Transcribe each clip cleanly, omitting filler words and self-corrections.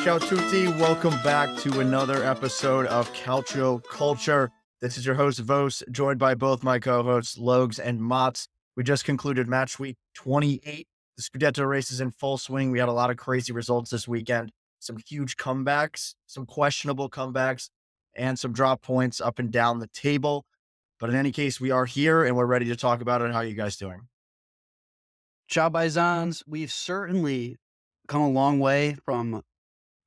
Ciao tutti. Welcome back to another episode of Calcio Culture. This is your host, Vos, joined by both my co-hosts, Logs and Motts. We just concluded match week 28. The Scudetto race is in full swing. We had a lot of crazy results this weekend. Some huge comebacks, some questionable comebacks, and some drop points up and down the table. But in any case, we are here and we're ready to talk about it. How are you guys doing? Ciao, Paisans. We've certainly come a long way from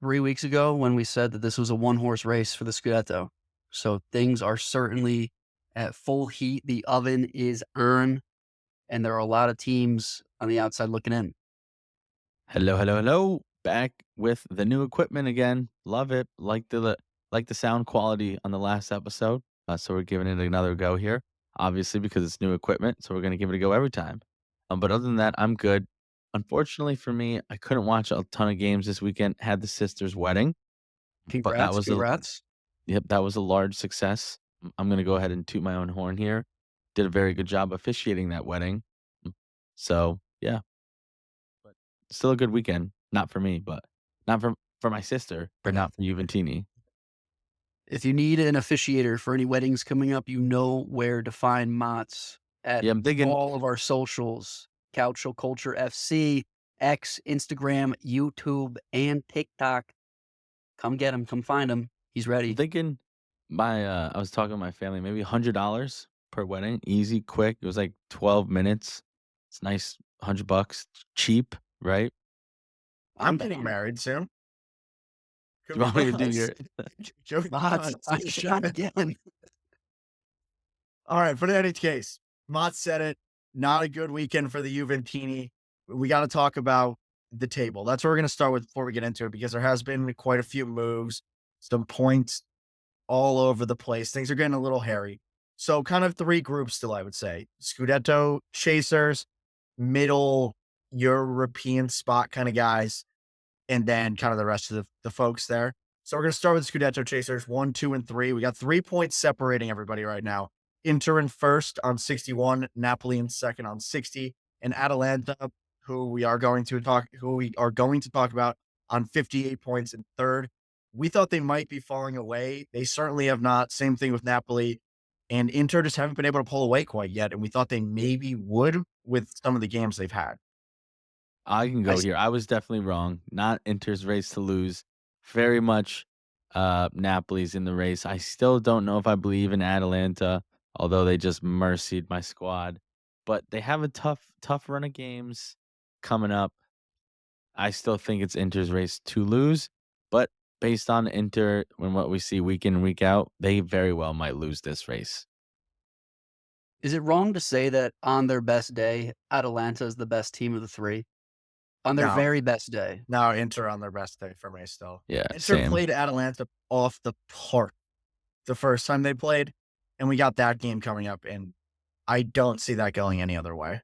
3 weeks ago when we said that this was a one-horse race for the Scudetto. So things are certainly at full heat. The oven is on, and there are a lot of teams on the outside looking in. Hello. Back with the new equipment again. Love it. Like the sound quality on the last episode. So we're giving it another go here. Obviously, because it's new equipment, so we're gonna give it a go every time. But other than that, I'm good. Unfortunately for me, I couldn't watch a ton of games this weekend. Had the sister's wedding, but that was Congrats. that was a large success. I'm gonna go ahead and toot my own horn here. Did a very good job officiating that wedding. So yeah, but still a good weekend. Not for me, but not for my sister, but not for Juventini. If you need an officiator for any weddings coming up, you know where to find Motts at Yeah, I'm thinking all of our socials. Calcio Culture FC, X, Instagram, YouTube, and TikTok. Come get him. Come find him. He's I'm ready. thinking my I was talking to my family, maybe $100 per wedding, easy, quick. It was like 12 minutes. It's nice, $100, cheap, right? I'm down. getting married soon. Do you want me to do your Motts, I'm shot again. All right, but in any case, Mott said it. Not a good weekend for the Juventini. We got to talk about the table. That's what we're going to start with before we get into it, because there has been quite a few moves, some points all over the place. Things are getting a little hairy. So kind of three groups still, I would say. Scudetto chasers, middle European spot kind of guys, and then kind of the rest of the folks there. So we're going to start with Scudetto chasers, 1, 2, and 3. We got 3 points separating everybody right now. Inter in first on 61, Napoli in second on 60, and Atalanta, who we are going to talk about, on 58 points in third. We thought they might be falling away. They certainly have not. Same thing with Napoli, and Inter just haven't been able to pull away quite yet. And we thought they maybe would with some of the games they've had. I can go here. I was definitely wrong. Not Inter's race to lose. Very much Napoli's in the race. I still don't know if I believe in Atalanta, although they just mercied my squad. But they have a tough run of games coming up. I still think it's Inter's race to lose, but based on Inter and what we see week in and week out, they very well might lose this race. Is it wrong to say that on their best day, Atalanta is the best team of the three? On their No, very best day. no, Inter on their best day for me still. Yeah, Inter same. played Atalanta off the park the first time they played, and we got that game coming up, and I don't see that going any other way.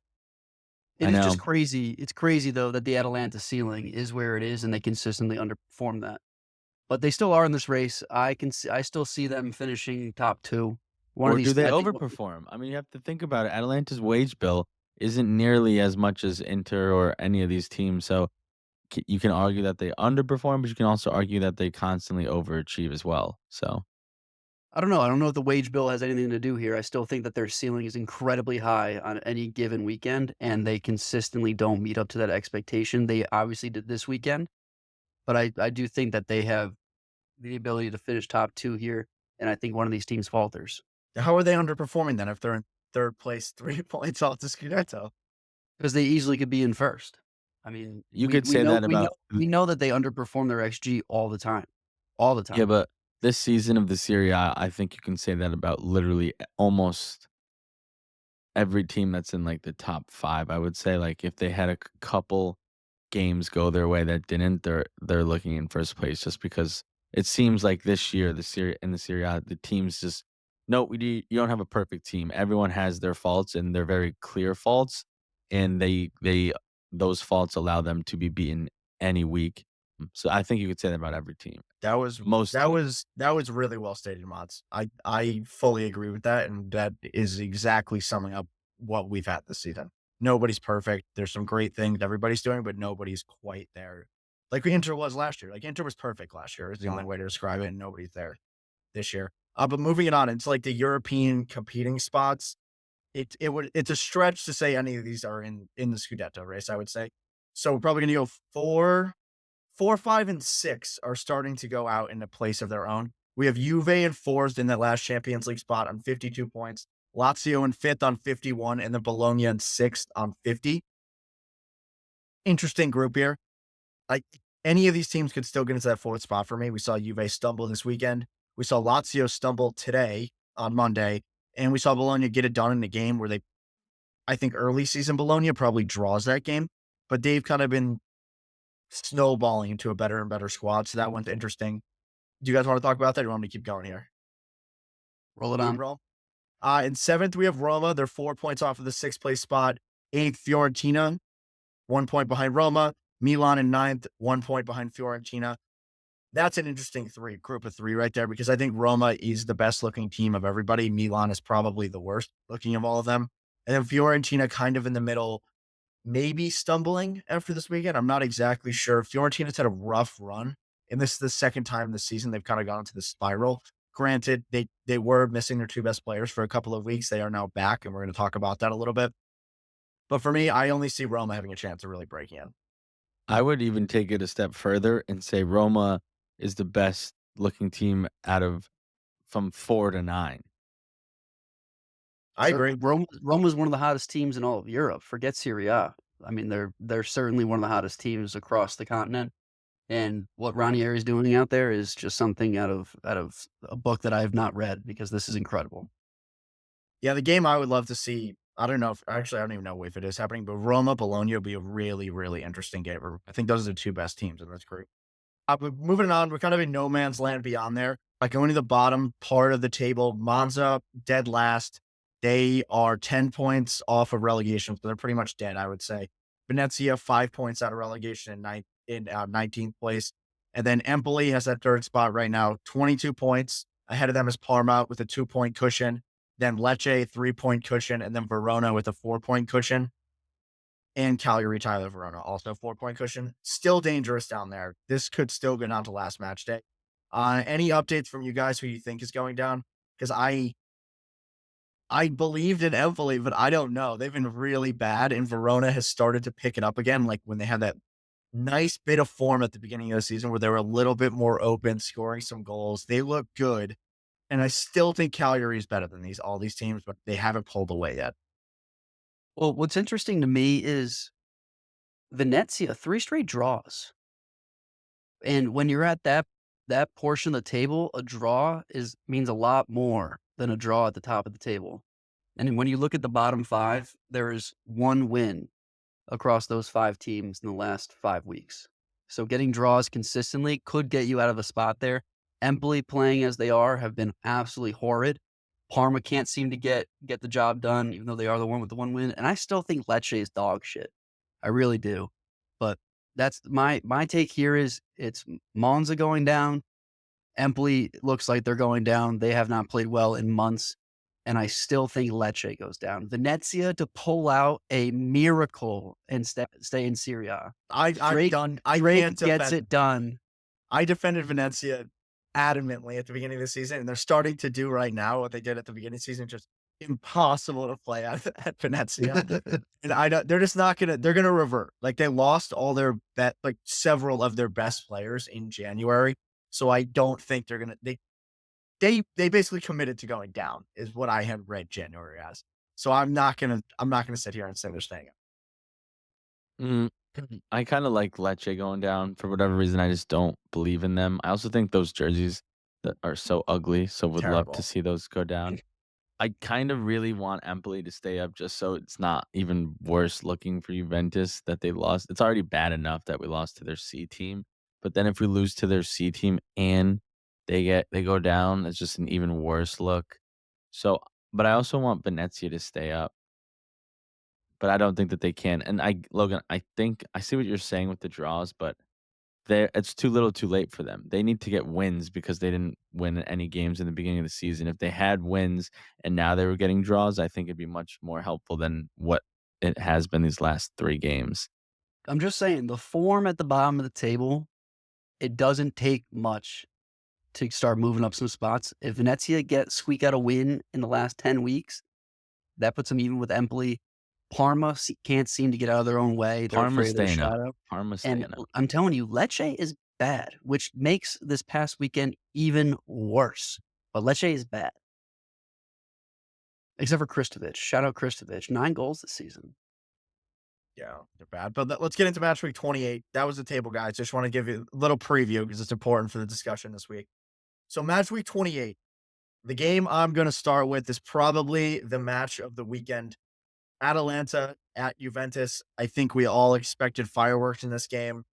It I is know. just crazy. It's crazy, though, that the Atalanta ceiling is where it is, and they consistently underperform that. But they still are in this race. I still see them finishing top two. Or do they overperform? I mean, you have to think about it. Atalanta's wage bill isn't nearly as much as Inter or any of these teams. So you can argue that they underperform, but you can also argue that they constantly overachieve as well. So I don't know. I don't know if the wage bill has anything to do here. I still think that their ceiling is incredibly high on any given weekend, and they consistently don't meet up to that expectation. They obviously did this weekend, but I do think that they have the ability to finish top two here, and I think one of these teams falters. How are they underperforming then if they're in third place, 3 points off the Scudetto? Because they easily could be in first. I mean, you could say that about we know that they underperform their XG all the time. All the time. yeah, but this season of the Serie A, I think you can say that about literally almost every team that's in like the top 5. I would say like if they had a couple games go their way that didn't, they're looking in first place just because it seems like this year the Serie A, the teams just no, you don't have a perfect team. Everyone has their faults and they're very clear faults, and they those faults allow them to be beaten any week. So I think you could say that about every team. That was really well stated, Mods. I fully agree with that, and that is exactly summing up what we've had this season. Nobody's perfect. There's some great things everybody's doing, but nobody's quite there like Inter was last year. Like Inter was perfect last year is the only way to describe it, and nobody's there this year. But moving it on, it's like the European competing spots. It's a stretch to say any of these are in the Scudetto race, I would say. So we're probably gonna go 4, 5, and 6 are starting to go out in a place of their own. We have Juve in fourth in that last Champions League spot on 52 points, Lazio in fifth on 51, and then Bologna in sixth on 50. Interesting group here. Like any of these teams could still get into that fourth spot for me. We saw Juve stumble this weekend. We saw Lazio stumble today on Monday, and we saw Bologna get it done in a game where I think early season Bologna probably draws that game, but they've kind of been snowballing into a better and better squad. So that one's interesting. Do you guys want to talk about that? Or do you want me to keep going here? Roll it on. Roll. In seventh, we have Roma. They're 4 points off of the sixth place spot. Eighth, Fiorentina, 1 point behind Roma. Milan in ninth, 1 point behind Fiorentina. That's an interesting group of three right there, because I think Roma is the best looking team of everybody. Milan is probably the worst looking of all of them. And then Fiorentina kind of in the middle, maybe stumbling after this weekend. I'm not exactly sure. Fiorentina's had a rough run, and this is the second time this season they've kind of gone into the spiral. Granted, they were missing their two best players for a couple of weeks. They are now back, and we're going to talk about that a little bit. But for me, I only see Roma having a chance of really breaking in. I would even take it a step further and say Roma is the best looking team from 4 to 9. I agree. Roma's one of the hottest teams in all of Europe. Forget Serie A. I mean, they're certainly one of the hottest teams across the continent. And what Ranieri is doing out there is just something out of a book that I have not read, because this is incredible. Yeah, the game I would love to see, I don't know I don't even know if it is happening, but Roma Bologna would be a really, really interesting game. I think those are the two best teams in this group. But moving on, we're kind of in no man's land beyond there. Like going to the bottom part of the table, Monza dead last. They are 10 points off of relegation, so they're pretty much dead, I would say. Venezia 5 points out of relegation in 19th place, and then Empoli has that third spot right now, 22 points. Ahead of them is Parma with a 2-point cushion, then Lecce 3-point cushion, and then Verona with a 4-point cushion. And Cagliari, Tyler Verona, also 4-point cushion. Still dangerous down there. This could still go down to last match day. Any updates from you guys who you think is going down? Because I believed in Empoli, but I don't know. They've been really bad, and Verona has started to pick it up again. Like when they had that nice bit of form at the beginning of the season where they were a little bit more open, scoring some goals. They look good. And I still think Cagliari is better than all these teams, but they haven't pulled away yet. Well, what's interesting to me is Venezia, 3 straight draws. And when you're at that portion of the table, a draw means a lot more than a draw at the top of the table. And when you look at the bottom 5, there is 1 win across those 5 teams in the last 5 weeks. So getting draws consistently could get you out of a spot there. Empoli, playing as they are, have been absolutely horrid. Parma can't seem to get the job done, even though they are the one with the 1 win. And I still think Lecce is dog shit. I really do. But that's my take here is it's Monza going down. Empoli looks like they're going down. They have not played well in months. And I still think Lecce goes down. Venezia to pull out a miracle and stay in Serie A. Drake gets it done. I defended Venezia adamantly at the beginning of the season, and they're starting to do right now what they did at the beginning of the season. Just impossible to play at Venezia. And they're just not gonna. They're gonna revert. Like they lost all their several of their best players in January. So I don't think they're gonna. They basically committed to going down, is what I had read January as. So I'm not gonna sit here and say they're staying up. I kind of like Lecce going down for whatever reason. I just don't believe in them. I also think those jerseys that are so ugly, so would love Terrible. to see those go down. I kind of really want Empoli to stay up just so it's not even worse looking for Juventus that they lost. It's already bad enough that we lost to their C team, but then if we lose to their C team and they go down, it's just an even worse look. So, but I also want Venezia to stay up, but I don't think that they can. And Logan, I think I see what you're saying with the draws, but it's too little too late for them. They need to get wins because they didn't win any games in the beginning of the season. If they had wins and now they were getting draws, I think it'd be much more helpful than what it has been these last 3 games. I'm just saying the form at the bottom of the table, it doesn't take much to start moving up some spots. If Venezia squeak out a win in the last 10 weeks, that puts them even with Empoli. Parma can't seem to get out of their own way. They're Parma's afraid of their staying up. shadow. Parma's And staying up. I'm telling you, Lecce is bad, which makes this past weekend even worse. But Lecce is bad. Except for Kristovic. Shout out Kristovic. 9 goals this season. Yeah, they're bad. But let's get into match week 28. That was the table, guys. Just want to give you a little preview because it's important for the discussion this week. So match week 28, the game I'm going to start with is probably the match of the weekend. Atalanta at Juventus. I think we all expected fireworks in this game.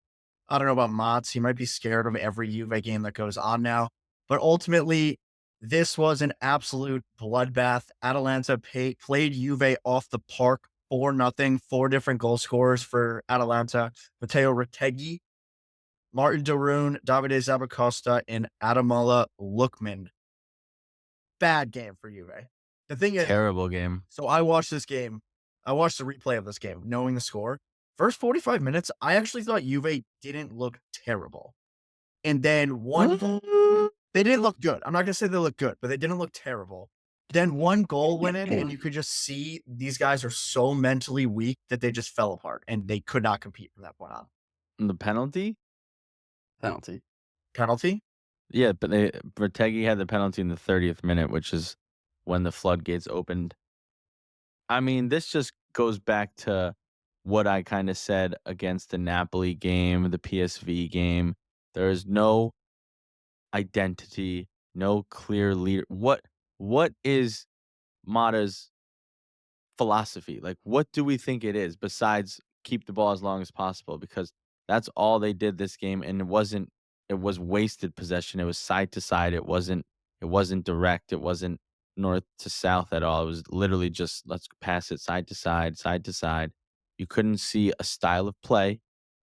I don't know about Motts. He might be scared of every Juve game that goes on now. But ultimately, this was an absolute bloodbath. Atalanta played Juve off the park 4-0. 4 different goal scorers for Atalanta. Matteo Retegui, Martin Darun, Davide Zabacosta, and Adamola Lookman. Bad game for Juve. The thing is, Terrible game. so I watched this game. I watched the replay of this game, knowing the score. First 45 minutes, I actually thought Juve didn't look terrible. And then they didn't look good. I'm not going to say they look good, but they didn't look terrible. Then one goal went in, and you could just see these guys are so mentally weak that they just fell apart, and they could not compete from that point on. And the penalty? Penalty. Penalty? Yeah, but Retegui had the penalty in the 30th minute, which is when the floodgates opened. I mean, this just goes back to what I kind of said against the Napoli game, the PSV game. There is no identity, no clear leader. What is Motta's philosophy? Like, what do we think it is besides keep the ball as long as possible? Because that's all they did this game, and it was wasted possession. It was side to side. It wasn't direct. It wasn't north to south at all. It was literally just let's pass it side to side, side to side. You couldn't see a style of play.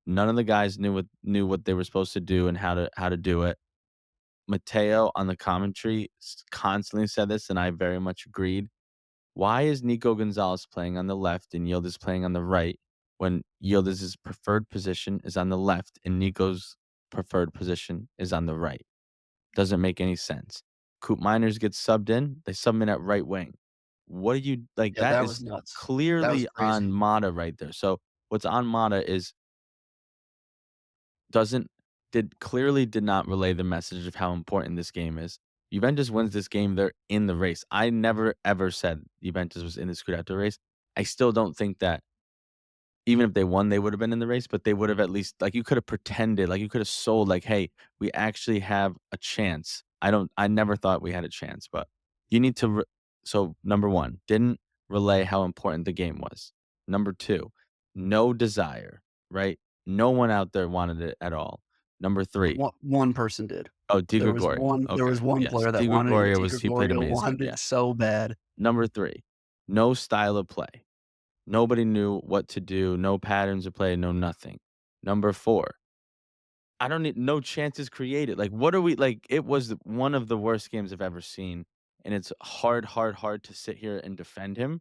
None of the guys knew what they were supposed to do and how to do it. Matteo on the commentary constantly said this, and I very much agreed. Why is Nico Gonzalez playing on the left and Yildiz playing on the right when Yildiz's preferred position is on the left and Nico's preferred position is on the right? Doesn't make any sense. Coop Miners gets subbed in. They sub him in at right wing. What are you like? Yeah, That that is was nuts. That was clearly on crazy. Motta right there. So what's on Motta is doesn't did not relay the message of how important this game is. Juventus wins this game, they're in the race. I never ever said Juventus was in the Scudetto race. I still don't think that even if they won, they would have been in the race, but they would have at least like you could have pretended, like you could have sold like, hey, we actually have a chance. I never thought we had a chance, but you need to so number 1, didn't relay how important the game was. Number 2, no desire, right? No one out there wanted it at all. Number 3, One person did. oh, Di There was Gregorio. one. There Okay, was one yes, player that Di wanted it. Gregorio Di he played Gregorio amazing. wanted Yeah. it so bad. Number 3, no style of play. Nobody knew what to do, no patterns of play, no nothing. Number 4, I don't need no chances created. Like, what are we like? It was one of the worst games I've ever seen, and it's hard to sit here and defend him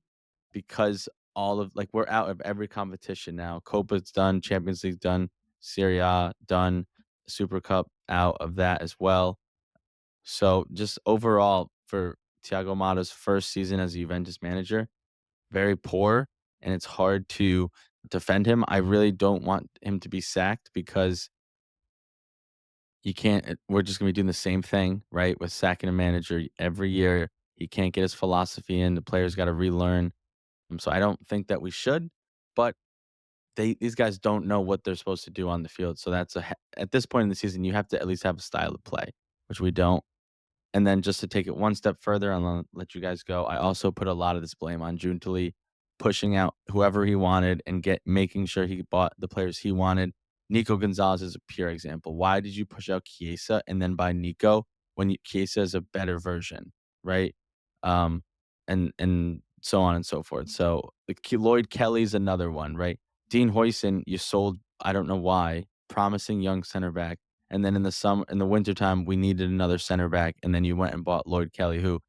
because all of like we're out of every competition now. Copa's done, Champions League done, Serie A done, Super Cup out of that as well. So just overall for Thiago Motta's first season as a Juventus manager, very poor, and it's hard to defend him. I really don't want him to be sacked because you can't we're just gonna be doing the same thing, right, with sacking a manager every year. He can't get his philosophy in, the players gotta relearn. So I don't think that we should, but these guys don't know what they're supposed to do on the field. So that's at this point in the season, you have to at least have a style of play, which we don't. And then just to take it one step further, and I'll let you guys go. I also put a lot of this blame on Giuntoli pushing out whoever he wanted and making sure he bought the players he wanted. Nico Gonzalez is a pure example. Why did you push out Chiesa and then buy Nico when Chiesa is a better version, right? Um, and so on and so forth. So Lloyd Kelly's another one, right? Dean Huijsen, you sold. I don't know why. Promising young center back. And then in the wintertime, we needed another center back, and then you went and bought Lloyd Kelly, who,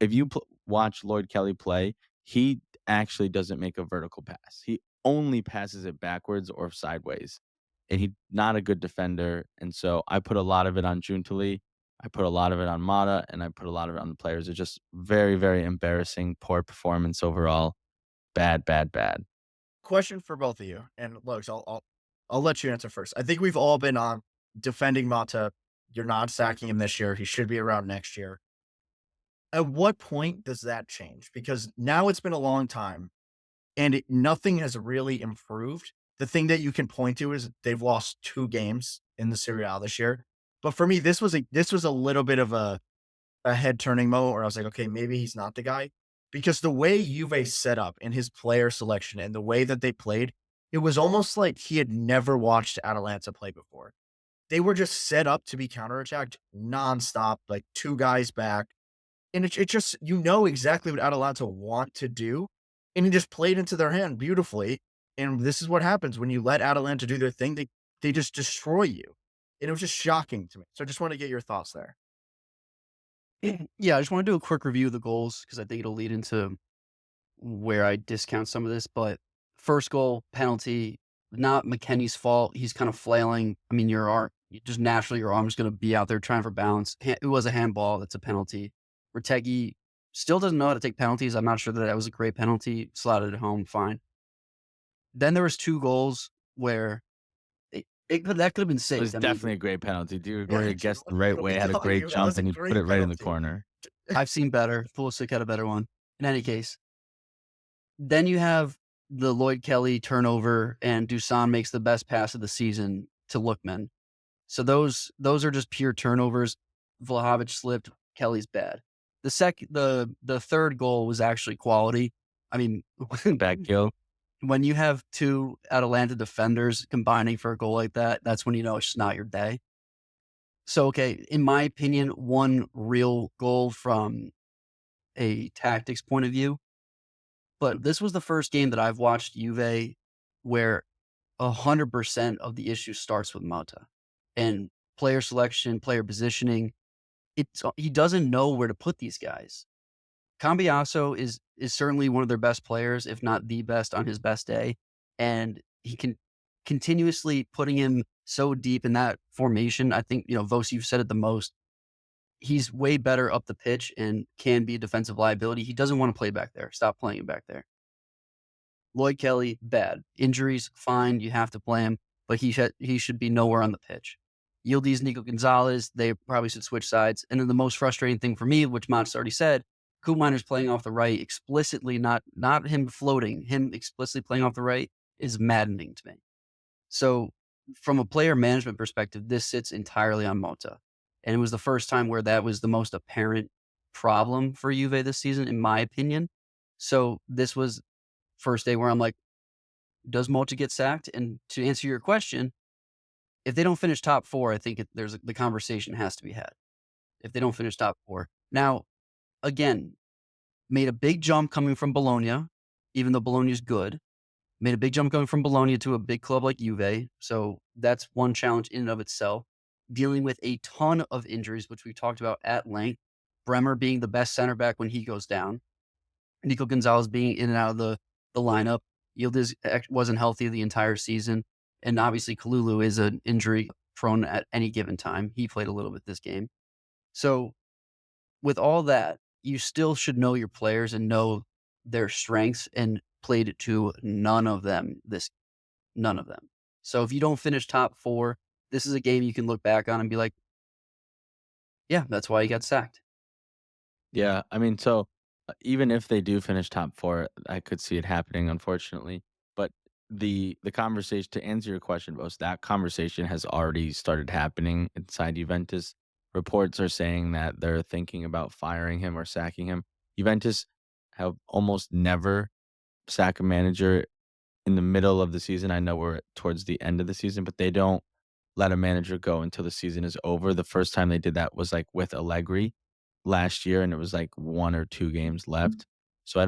if you watch Lloyd Kelly play, he actually doesn't make a vertical pass. He only passes it backwards or sideways, and he's not a good defender. And so I put a lot of it on Juntali. I put a lot of it on Motta, and I put a lot of it on the players. It's just very, very embarrassing, poor performance overall. Bad, bad, bad. Question for both of you, and look, I'll let you answer first. I think we've all been on defending Mata. You're not sacking him this year. He should be around next year. At what point does that change? Because now it's been a long time and nothing has really improved. The thing that you can point to is they've lost 2 games in the Serie A this year. But for me, this was a little bit of a head turning moment where I was like, okay, maybe he's not the guy. Because the way Juve set up in his player selection and the way that they played, it was almost like he had never watched Atalanta play before. They were just set up to be counterattacked nonstop, like 2 guys back. And it just, exactly what Atalanta want to do. And he just played into their hand beautifully. And this is what happens when you let Atalanta do their thing. They just destroy you. And it was just shocking to me. So I just want to get your thoughts there. Yeah, I just want to do a quick review of the goals because I think it'll lead into where I discount some of this. But first goal, penalty, not McKennie's fault. He's kind of flailing. I mean, just naturally your arm's going to be out there trying for balance. It was a handball. That's a penalty. Retegui still doesn't know how to take penalties. I'm not sure that was a great penalty. Slotted it home, fine. Then there was 2 goals where that could have been It saved. was I mean, definitely a great penalty. Do you agree? Yeah, He guessed the right what are way, we had a talking great about? That jump, was a and he put great it right in the penalty. corner. I've seen better. Pulisic had a better one. In any case, then you have the Lloyd Kelly turnover, and Dusan makes the best pass of the season to Lookman. So those are just pure turnovers. Vlahovic slipped. Kelly's bad. The third goal was actually quality. I mean, Back kill. when you have 2 Atalanta defenders combining for a goal like that, that's when you know it's just not your day. So, okay, in my opinion, one real goal from a tactics point of view, but this was the first game that I've watched Juve where 100% of the issue starts with Motta and player selection, player positioning. He doesn't know where to put these guys. Cambiaso is certainly one of their best players, if not the best on his best day. And he can continuously putting him so deep in that formation. I think, Vos, you've said it the most. He's way better up the pitch and can be a defensive liability. He doesn't want to play back there. Stop playing him back there. Lloyd Kelly, bad. Injuries, fine. You have to play him, but he should be nowhere on the pitch. Yildiz, Nico Gonzalez, they probably should switch sides. And then the most frustrating thing for me, which Motts already said, Koopmeiner's playing off the right explicitly, not him floating, him explicitly playing off the right is maddening to me. So from a player management perspective, this sits entirely on Motta. And it was the first time where that was the most apparent problem for Juve this season, in my opinion. So this was first day where I'm like, does Motta get sacked? And to answer your question, if they don't finish top 4, I think the conversation has to be had. If they don't finish top 4. Now, again, made a big jump coming from Bologna, even though Bologna's good. Made a big jump going from Bologna to a big club like Juve. So that's one challenge in and of itself. Dealing with a ton of injuries, which we talked about at length. Bremer being the best center back when he goes down. Nico Gonzalez being in and out of the lineup. Yildiz wasn't healthy the entire season. And obviously Kalulu is an injury prone at any given time. He played a little bit this game. So with all that, you still should know your players and know their strengths, and played it to none of them. So if you don't finish top 4, this is a game you can look back on and be like, yeah, that's why he got sacked. Yeah, I mean, so even if they do finish top 4, I could see it happening, unfortunately. But the conversation, to answer your question, Bose, that conversation has already started happening inside Juventus. Reports are saying that they're thinking about firing him or sacking him. Juventus have almost never sack a manager in the middle of the season. I know we're towards the end of the season, but they don't let a manager go until the season is over. The first time they did that was like with Allegri last year, and it was like 1 or 2 games left. So I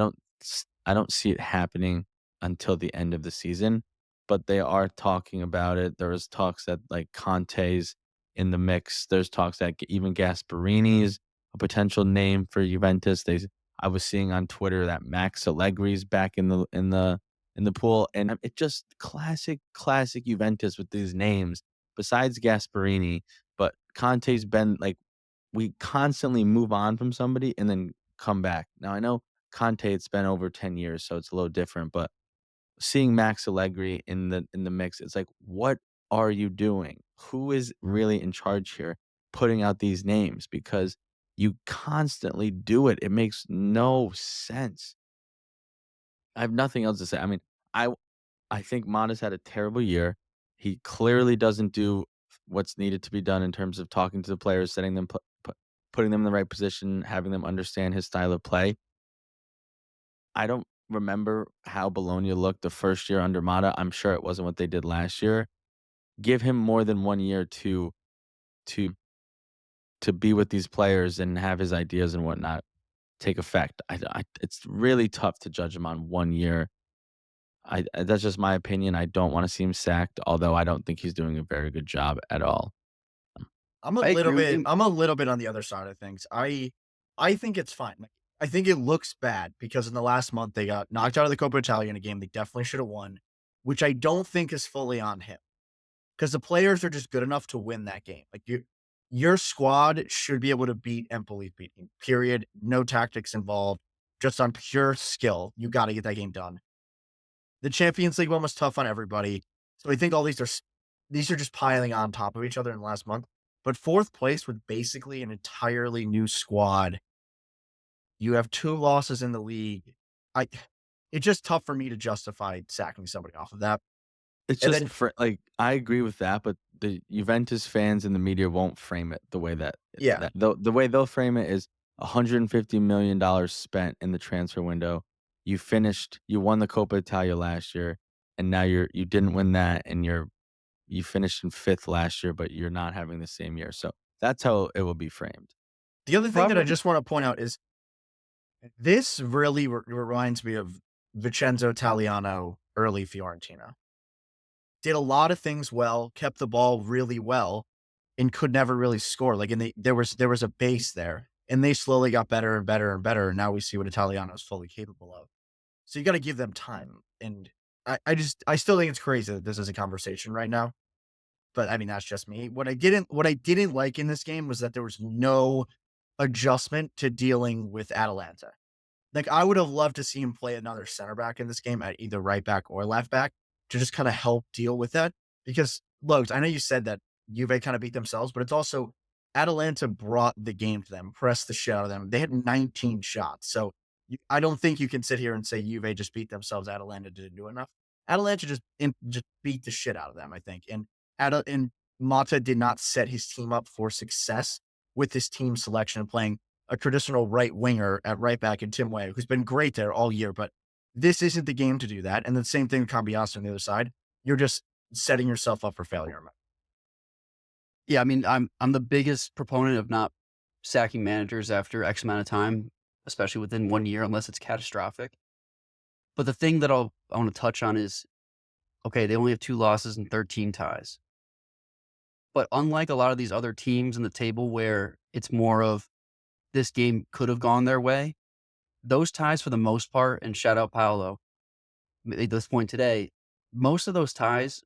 don't see it happening until the end of the season, but they are talking about it. There was talks that like Conte's in the mix. There's talks that even Gasperini is a potential name for Juventus. I was seeing on Twitter that Max Allegri's back in the pool, and it just classic Juventus with these names. Besides Gasperini, but Conte's been like we constantly move on from somebody and then come back. Now I know Conte, it's been over 10 years, so it's a little different, but seeing Max Allegri in the mix, it's like, what are you doing? Who is really in charge here, putting out these names? Because you constantly do it. It makes no sense. I have nothing else to say. I mean, I I think Motta's had a terrible year. He clearly doesn't do what's needed to be done in terms of talking to the players, setting them, putting them in the right position, having them understand his style of play. I don't remember how Bologna looked the first year under Motta. I'm sure it wasn't what they did last year. Give him more than 1 year to to be with these players and have his ideas and whatnot take effect. It's really tough to judge him on 1 year. That's just my opinion. I don't want to see him sacked, although I don't think he's doing a very good job at all. I agree with you. I'm a little bit on the other side of things. I think it's fine. Like, I think it looks bad because in the last month they got knocked out of the Coppa Italia in a game they definitely should have won, which I don't think is fully on him because the players are just good enough to win that game. Like your squad should be able to beat Empoli beating. Period. No tactics involved. Just on pure skill. You got to get that game done. The Champions League one was tough on everybody. So I think all these are just piling on top of each other in the last month. But fourth place with basically an entirely new squad. You have 2 losses in the league. I it's just tough for me to justify sacking somebody off of that. It's And just then like I agree with that, but the Juventus fans and the media won't frame it the way yeah, the way they'll frame it is $150 million spent in the transfer window. You won the Coppa Italia last year, and now you didn't win that, and you finished in fifth last year, but you're not having the same year. So that's how it will be framed. the other thing that I Probably just want to point out is this really reminds me of Vincenzo Italiano early Fiorentina. Did a lot of things well, kept the ball really well, and could never really score. Like, and there was a base there, and they slowly got better and better and better. And now we see what Italiano is fully capable of. So you got to give them time. And I still think it's crazy that this is a conversation right now. But I mean, that's just me. What I didn't like in this game was that there was no adjustment to dealing with Atalanta. Like, I would have loved to see him play another center back in this game at either right back or left back to just kind of help deal with that. Because, look, I know you said that Juve kind of beat themselves, but it's also Atalanta brought the game to them, pressed the shit out of them. They had 19 shots. So I don't think you can sit here and say Juve just beat themselves. Atalanta didn't do enough. Atalanta just beat the shit out of them, I think. And Motta did not set his team up for success with his team selection, playing a traditional right winger at right back in Tim Weah, who's been great there all year. But this isn't the game to do that. And the same thing with Cambiasso on the other side. You're just setting yourself up for failure. Yeah, I mean, I'm the biggest proponent of not sacking managers after X amount of time, especially within 1 year, unless it's catastrophic. But the thing that I want to touch on is, okay, they only have 2 losses and 13 ties. But unlike a lot of these other teams in the table where it's more of this game could have gone their way, those ties for the most part, and shout out Paolo, at this point today, most of those ties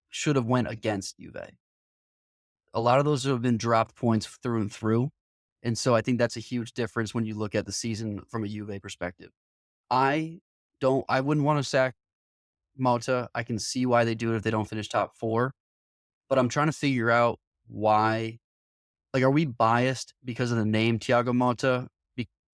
should have went against Juve. A lot of those have been dropped points through and through. And so I think that's a huge difference when you look at the season from a Juve perspective. I wouldn't want to sack Motta. I can see why they do it if they don't finish top 4, but I'm trying to figure out why. Like, are we biased because of the name Thiago Motta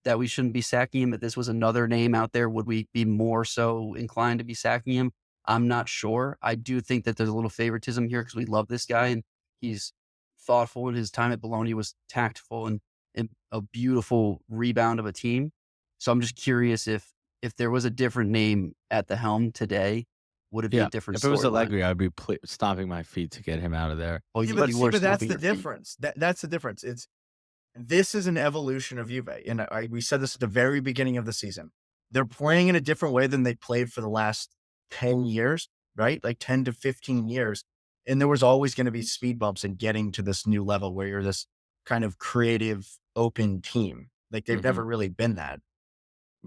that we shouldn't be sacking him? If this was another name out there, would we be more so inclined to be sacking him? I'm not sure. I do think that there's a little favoritism here because we love this guy and he's thoughtful, and his time at Bologna was tactful and a beautiful rebound of a team. So I'm just curious if there was a different name at the helm today, would it be a Yeah, different if it was storyline? Allegri, I'd be stomping my feet to get him out of there. Well, Yeah, you were but that's stomping the your feet. difference. That's the difference. This is an evolution of Juve, and we said this at the very beginning of the season. They're playing in a different way than they played for the last 10 years, right? Like 10 to 15 years. And there was always going to be speed bumps in getting to this new level where you're this kind of creative, open team. Like they've Mhm. never really been that.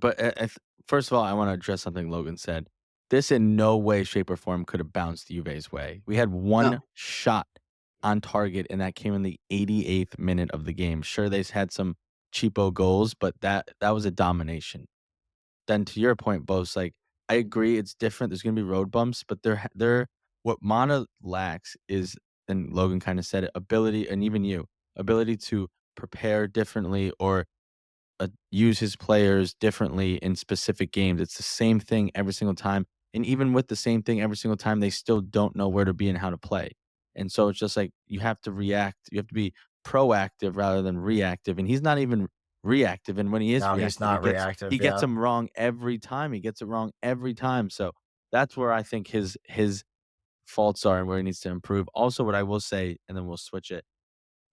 But first of all, I want to address something Logan said. This in no way, shape, or form could have bounced Juve's way. We had one No. shot on target, and that came in the 88th minute of the game. Sure, they had some cheapo goals, but that was a domination. Then to your point, Bose, like I agree, it's different. There's gonna be road bumps, but they're what Mana lacks is, and Logan kind of said it, ability, and even you, ability to prepare differently or use his players differently in specific games. It's the same thing every single time. And even with the same thing every single time, they still don't know where to be and how to play. And so it's just like you have to react. You have to be proactive rather than reactive. And he's not even reactive. And when he is No, he's reactive, he not gets reactive. he gets Yeah. them wrong every time. He gets it wrong every time. So that's where I think his faults are and where he needs to improve. Also, what I will say, and then we'll switch it.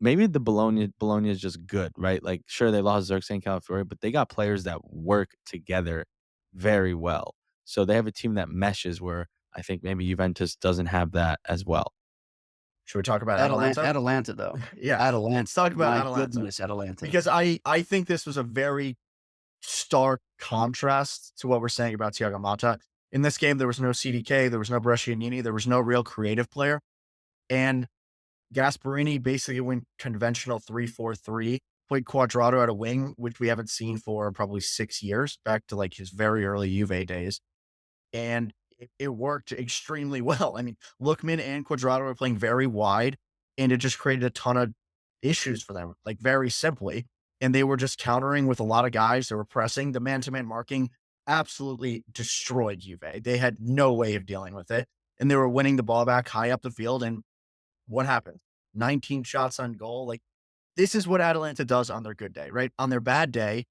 Maybe the Bologna is just good, right? Like, sure, they lost Xerxes and Calafiori, but they got players that work together very well. So they have a team that meshes where I think maybe Juventus doesn't have that as well. Should we talk about Atalanta, Atalanta? Atalanta though. Yeah. Atalanta. Let's talk about My Atalanta goodness, Atalanta. because I think this was a very stark contrast to what we're saying about Thiago Motta. In this game, there was no CDK, there was no Brescianini, there was no real creative player, and Gasperini basically went conventional 3-4-3, played Quadrado at a wing, which we haven't seen for probably 6 years, back to, like, his very early Juve days, and it worked extremely well. I mean, Lookman and Quadrado were playing very wide, and it just created a ton of issues for them, like, very simply, and they were just countering with a lot of guys that were pressing. The man-to-man marking absolutely destroyed Juve. They had no way of dealing with it, and they were winning the ball back high up the field, and what happened? 19 shots on goal. Like, this is what Atalanta does on their good day, right? On their bad day,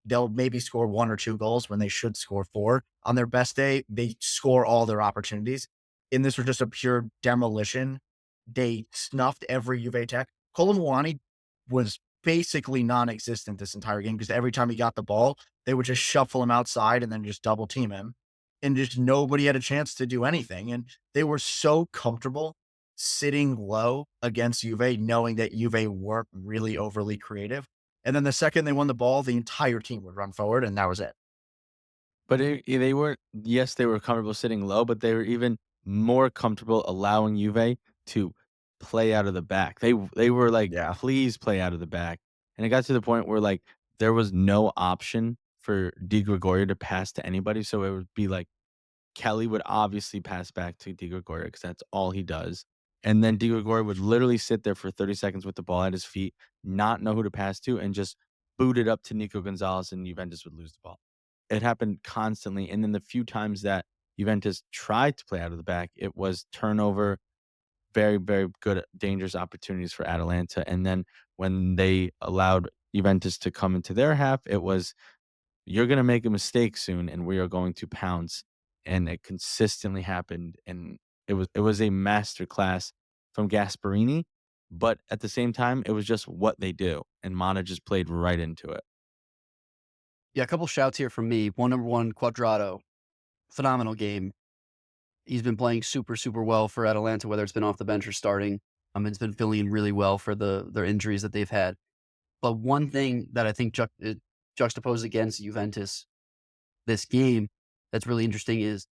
they'll maybe score 1 or 2 goals when they should score 4. On their best day, they score all their opportunities. And this was just a pure demolition. They snuffed every Juve attack. Colomwani was basically non-existent this entire game because every time he got the ball, they would just shuffle him outside and then just double team him. And just nobody had a chance to do anything. And they were so comfortable sitting low against Juve, knowing that Juve weren't really overly creative. And then the second they won the ball, the entire team would run forward, and that was it. But they weren't, yes, they were comfortable sitting low, but they were even more comfortable allowing Juve to play out of the back. They were like, Yeah. "Please play out of the back." And it got to the point where, like, there was no option for Di Gregorio to pass to anybody, so it would be like Kelly would obviously pass back to Di Gregorio because that's all he does, and then Di Gregorio would literally sit there for 30 seconds with the ball at his feet, not know who to pass to, and just boot it up to Nico Gonzalez, and Juventus would lose the ball. It happened constantly, and then the few times that Juventus tried to play out of the back, it was turnover, very, very good, dangerous opportunities for Atalanta, and then when they allowed Juventus to come into their half, it was, "You're gonna make a mistake soon, and we are going to pounce," and it consistently happened, and it was a masterclass from Gasperini, but at the same time, it was just what they do, and Mana just played right into it. Yeah, a couple shouts here from me. Number one, Quadrado. Phenomenal game. He's been playing super, super well for Atalanta, whether it's been off the bench or starting. It's been filling in really well for their injuries that they've had. But one thing that I think it juxtaposed against Juventus this game that's really interesting is,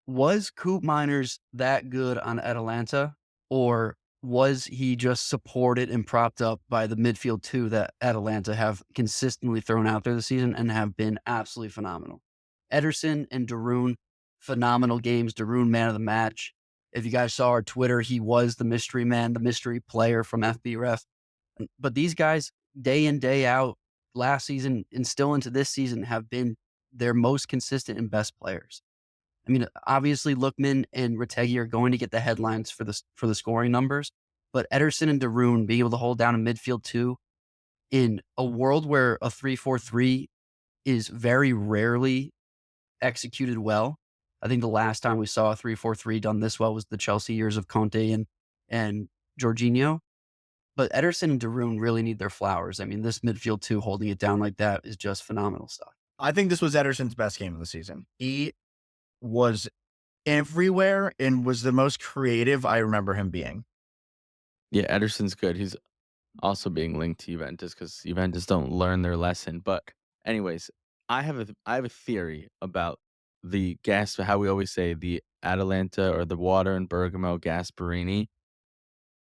was Coop Miners that good on Atalanta, or was he just supported and propped up by the midfield two that Atalanta have consistently thrown out there this season and have been absolutely phenomenal? Ederson and Darun, phenomenal games. Darun, man of the match. If you guys saw our Twitter, he was the mystery man, the mystery player from FBref. But these guys, day in, day out, last season and still into this season, have been their most consistent and best players. I mean, obviously, Lookman and Retegui are going to get the headlines for the scoring numbers, but Ederson and Darun being able to hold down a midfield too, in a world where a 3-4-3 is very rarely executed well. I think the last time we saw a 3-4-3 done this well was the Chelsea years of Conte and Jorginho. But Ederson and Darun really need their flowers. I mean, this midfield two holding it down like that is just phenomenal stuff. I think this was Ederson's best game of the season. He was everywhere and was the most creative I remember him being. Yeah, Ederson's good. He's also being linked to Juventus because Juventus don't learn their lesson. But anyways, I have a theory about the gas how we always say the Atalanta or the water and Bergamo Gasperini.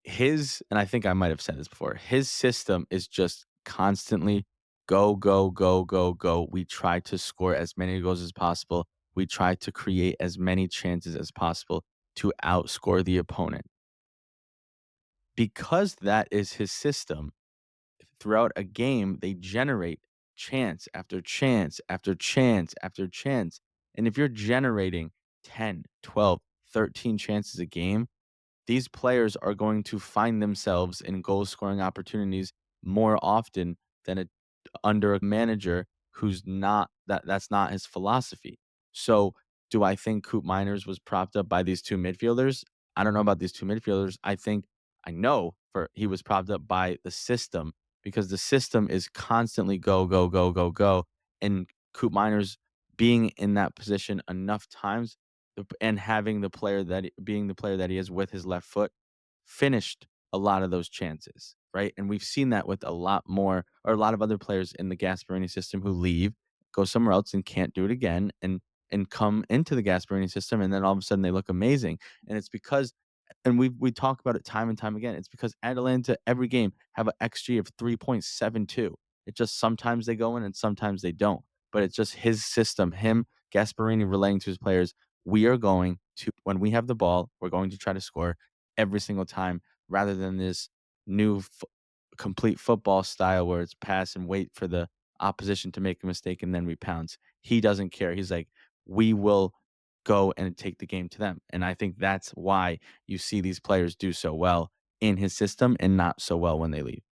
His and I think I might have said this before, his system is just constantly go, go, go, go, go. We try to score as many goals as possible. We try to create as many chances as possible to outscore the opponent. Because that is his system, throughout a game, they generate chance after chance after chance after chance. And if you're generating 10, 12, 13 chances a game, these players are going to find themselves in goal scoring opportunities more often than under a manager who's not that's not his philosophy. So, do I think Coop Miners was propped up by these two midfielders? I don't know about these two midfielders. I know for he was propped up by the system because the system is constantly go, go, go, go, go. And Coop Miners being in that position enough times and having being the player that he is with his left foot finished a lot of those chances, right? And we've seen that with a lot more or a lot of other players in the Gasperini system who leave, go somewhere else and can't do it again and come into the Gasperini system and then all of a sudden they look amazing. And it's because and we talk about it time and time again. It's because Atalanta every game have an XG of 3.72. It just sometimes they go in and sometimes they don't. But it's just his system, him, Gasperini relaying to his players, we are going to when we have the ball, we're going to try to score every single time rather than this new complete football style where it's pass and wait for the opposition to make a mistake and then we pounce. He doesn't care. He's like, we will go and take the game to them. And I think that's why you see these players do so well in his system and not so well when they leave.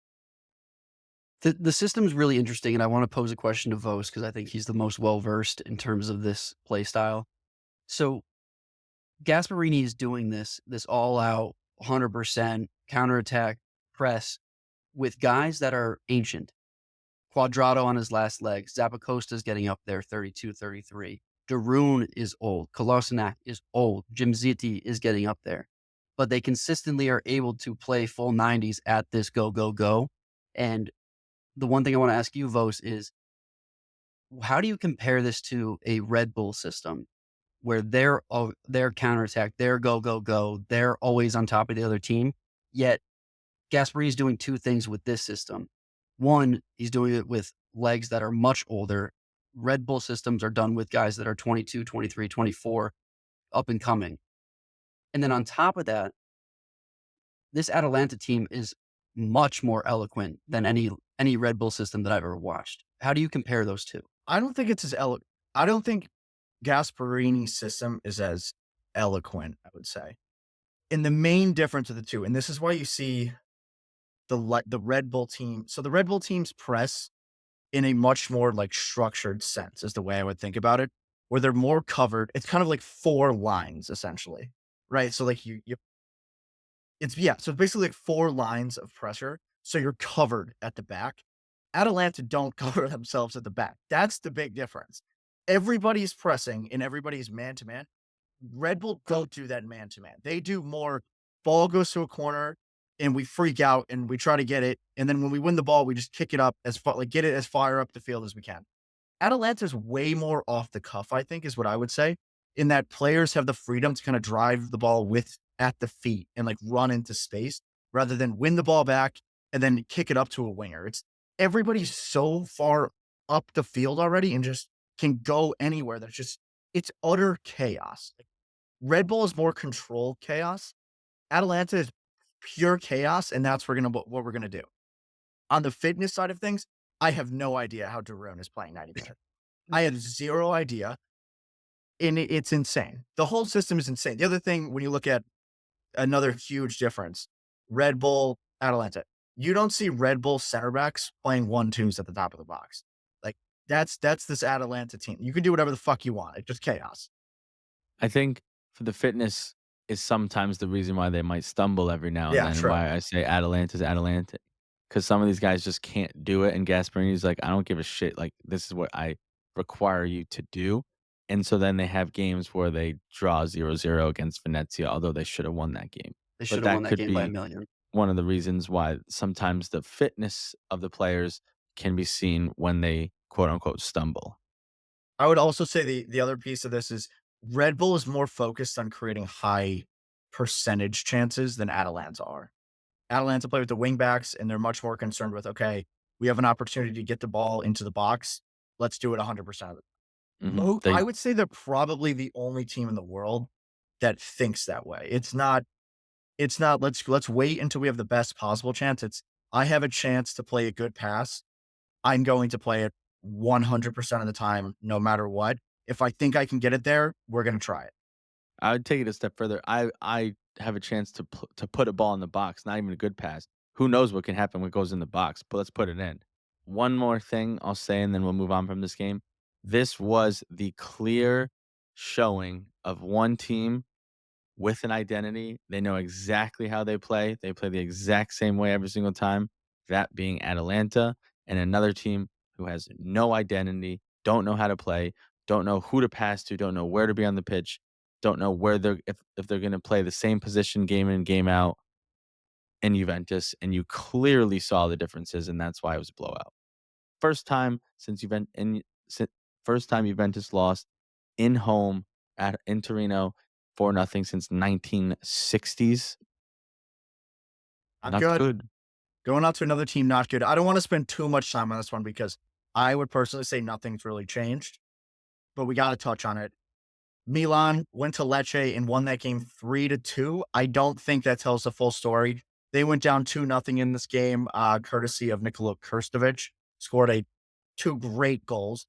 The system is really interesting, and I want to pose a question to Vos because I think he's the most well versed in terms of this play style. So Gasparini is doing this all out 100% counterattack press with guys that are ancient. Quadrado on his last leg. Zappacosta's getting up there, 32, 33. Darun is old. Kolasinac is old. Jimziti is getting up there. But they consistently are able to play full 90s at this go, go, go. And the one thing I want to ask you, Vos, is how do you compare this to a Red Bull system where their counterattack, their go, go, go, they're always on top of the other team, yet Gasperini is doing two things with this system. One, he's doing it with legs that are much older. Red Bull systems are done with guys that are 22, 23, 24, up and coming. And then on top of that, this Atalanta team is much more eloquent than any Red Bull system that I've ever watched. How do you compare those two? I don't think it's as eloquent. I don't think Gasparini's system is as eloquent, I would say. And the main difference of the two, and this is why you see the Red Bull team. So the Red Bull teams press in a much more like structured sense is the way I would think about it, where they're more covered. It's kind of like four lines essentially, right? So like so it's basically like four lines of pressure. So you're covered at the back. Atalanta don't cover themselves at the back. That's the big difference. Everybody's pressing and everybody's man to man. Red Bull don't do that man to man. They do more ball goes to a corner and we freak out and we try to get it. And then when we win the ball, we just kick it up as far, like get it as far up the field as we can. Atalanta's way more off the cuff, I think, is what I would say, in that players have the freedom to kind of drive the ball with at the feet and like run into space rather than win the ball back and then kick it up to a winger. It's everybody's so far up the field already and just can go anywhere. It's utter chaos. Like, Red Bull is more controlled chaos. Atalanta is pure chaos, and that's what we're gonna do. On the fitness side of things, I have no idea how Darun is playing 90 minutes. I have zero idea, and it's insane. The whole system is insane. The other thing, when you look at another huge difference, Red Bull, Atalanta, you don't see Red Bull center backs playing 1-2s at the top of the box. Like that's this Atalanta team. You can do whatever the fuck you want. It's just chaos. I think for the fitness is sometimes the reason why they might stumble every now and Yeah, then, and true. why I say Atalanta's Atalanta, because some of these guys just can't do it, and Gasparini's like, I don't give a shit. Like this is what I require you to do, and so then they have games where they draw 0-0 against Venezia, although they should have won that game. They But should have won that that could game by a be million. one of the reasons why sometimes the fitness of the players can be seen when they quote unquote stumble. I would also say the other piece of this is Red Bull is more focused on creating high percentage chances than Atalanta are. Atalanta play with the wing backs, and they're much more concerned with, okay, we have an opportunity to get the ball into the box. Let's do it 100% of the Mhm. Oh, I They would say they're probably the only team in the world that thinks that way. It's not let's wait until we have the best possible chance. It's I have a chance to play a good pass. I'm going to play it 100% of the time, no matter what. If I think I can get it there, we're gonna try it. I would take it a step further. I have a chance to put a ball in the box, not even a good pass. Who knows what can happen when it goes in the box, but let's put it in. One more thing I'll say, and then we'll move on from this game. This was the clear showing of one team with an identity. They know exactly how they play. They play the exact same way every single time, that being Atalanta, and another team who has no identity, don't know how to play, don't know who to pass to, don't know where to be on the pitch, don't know where they're if they're going to play the same position game in game out in Juventus, and you clearly saw the differences, and that's why it was a blowout. First time since first time Juventus lost in home at in Torino 4-0 since 1960s. I'm Not good. good. Going out to another team, not good. I don't want to spend too much time on this one because I would personally say nothing's really changed, but we got to touch on it. Milan went to Lecce and won that game 3-2. I don't think that tells the full story. They went down 2-0 in this game, courtesy of Nikola Krstovic, scored two great goals.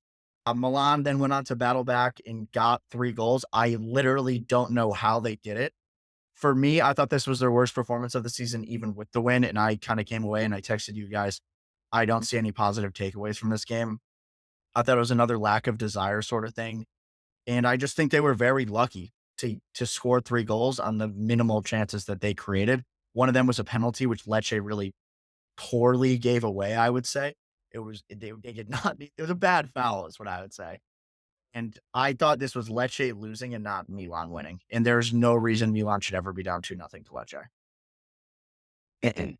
Milan then went on to battle back and got 3 goals. I literally don't know how they did it. For me, I thought this was their worst performance of the season, even with the win. And I kind of came away and I texted you guys, I don't see any positive takeaways from this game. I thought it was another lack of desire sort of thing. And I just think they were very lucky to score 3 goals on the minimal chances that they created. One of them was a penalty, which Lecce really poorly gave away, I would say. They did not it was a bad foul, is what I would say. And I thought this was Lecce losing and not Milan winning. And there's no reason Milan should ever be down 2-0 to Lecce.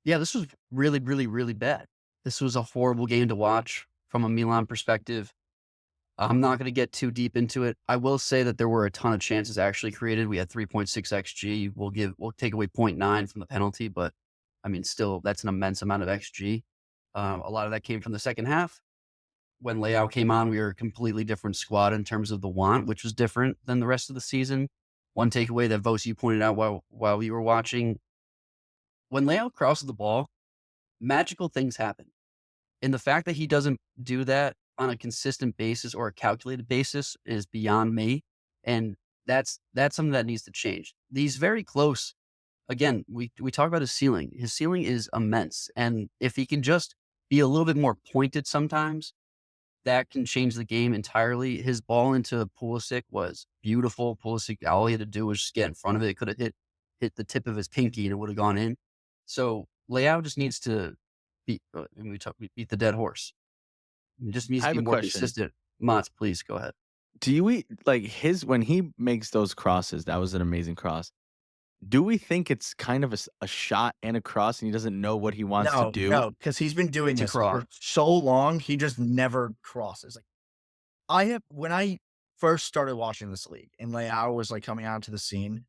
Yeah, this was really, really, really bad. This was a horrible game to watch from a Milan perspective. I'm not going to get too deep into it. I will say that there were a ton of chances actually created. We had 3.6 XG. We'll take away zero point 0.9 from the penalty, but I mean, still, that's an immense amount of XG. A lot of that came from the second half. When Leão came on, we were a completely different squad in terms of the want, which was different than the rest of the season. One takeaway that Vos, you pointed out while we were watching, when Leão crosses the ball, magical things happen. And the fact that he doesn't do that on a consistent basis or a calculated basis is beyond me. And that's something that needs to change. He's very close. Again, we talk about his ceiling. His ceiling is immense. And if he can just be a little bit more pointed sometimes, that can change the game entirely. His ball into Pulisic was beautiful. Pulisic, all he had to do was just get in front of it. It could have hit the tip of his pinky and it would have gone in. So Leao just needs to we beat the dead horse. He just needs I to have be a more question. consistent. Motts, please go ahead. Do you like his when he makes those crosses? That was an amazing cross. Do we think it's kind of a shot and a cross, and he doesn't know what he wants to No, do? no, because he's been doing It's a this cross. for so long, he just never crosses. Like I have when I first started watching this league and Leao was like coming onto the scene,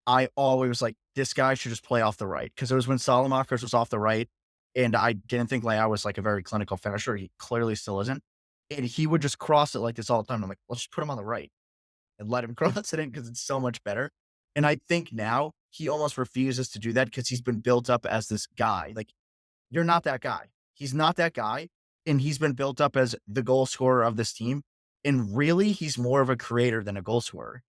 I always was like, this guy should just play off the right. Cause it was when Salamakers was off the right, and I didn't think Leao was like a very clinical finisher. He clearly still isn't. And he would just cross it like this all the time. I'm like, let's just put him on the right and let him cross it in because it's so much better. And I think now he almost refuses to do that because he's been built up as this guy. Like, you're not that guy. He's not that guy. And he's been built up as the goal scorer of this team. And really, he's more of a creator than a goal scorer.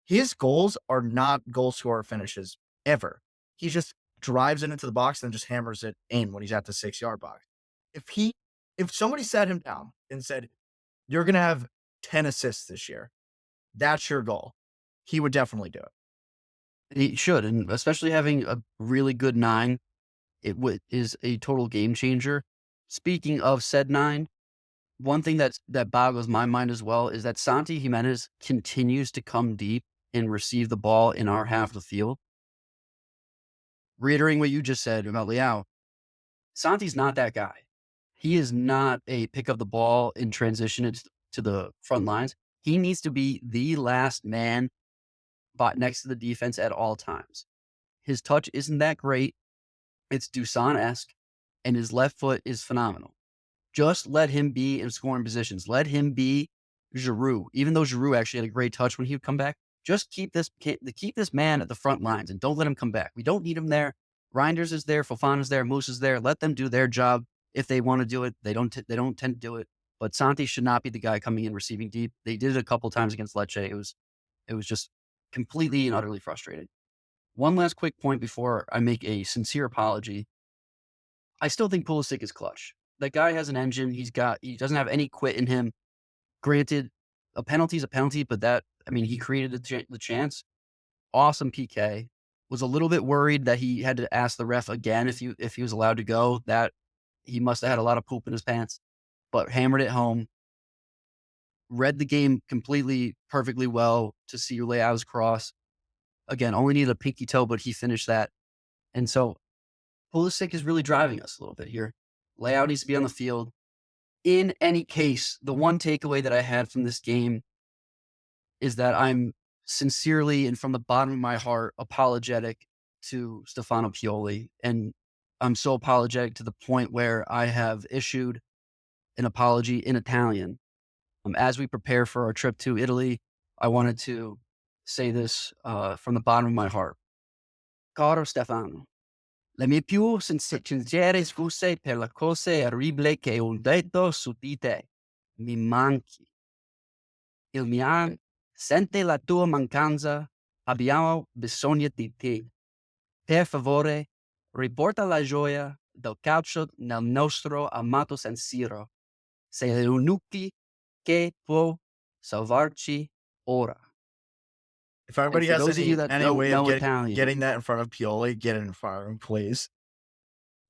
His goals are not goal scorer finishes ever. He just drives it into the box and just hammers it in when he's at the 6-yard box. If he if somebody sat him down and said, you're gonna have 10 assists this year, that's your goal, he would definitely do it. He should, and especially having a really good nine, is a total game changer. Speaking of said nine, one thing that boggles my mind as well is that Santi Jimenez continues to come deep and receive the ball in our half of the field. Reiterating what you just said about Leao, Santi's not that guy. He is not a pick up the ball and transition it to the front lines. He needs to be the last man next to the defense at all times. His touch isn't that great. It's Dusan-esque, and his left foot is phenomenal. Just let him be in scoring positions. Let him be Giroud. Even though Giroud actually had a great touch when he would come back, just keep this man at the front lines and don't let him come back. We don't need him there. Reinders is there, Fofana's there, Moose is there. Let them do their job. If they want to do it, they don't tend to do it. But Santi should not be the guy coming in receiving deep. They did it a couple times against Lecce. It was just completely and utterly frustrating. One last quick point before I make a sincere apology. I still think Pulisic is clutch. That guy has an engine. He doesn't have any quit in him. Granted, a penalty is a penalty, but he created the chance. Awesome PK. Was a little bit worried that he had to ask the ref again if he was allowed to go. That he must have had a lot of poop in his pants, but hammered it home. Read the game completely, perfectly well to see Leao's cross. Again, only needed a pinky toe, but he finished that. And so Pulisic is really driving us a little bit here. Leão needs to be on the field. In any case, the one takeaway that I had from this game is that I'm sincerely and from the bottom of my heart apologetic to Stefano Pioli. And I'm so apologetic to the point where I have issued an apology in Italian. As we prepare for our trip to Italy, I wanted to say this from the bottom of my heart. Caro Stefano, le mie più sincere scuse per le cose orribili che ho detto su di te. Mi manchi. Il Milan sente la tua mancanza. Abbiamo bisogno di te. Per favore, riporta la gioia del calcio nel nostro amato San Siro. Sei l'unico che può salvarci ora. If everybody for has those of you that any don't way of know Italian, getting that in front of Pioli, get it in front of him, please.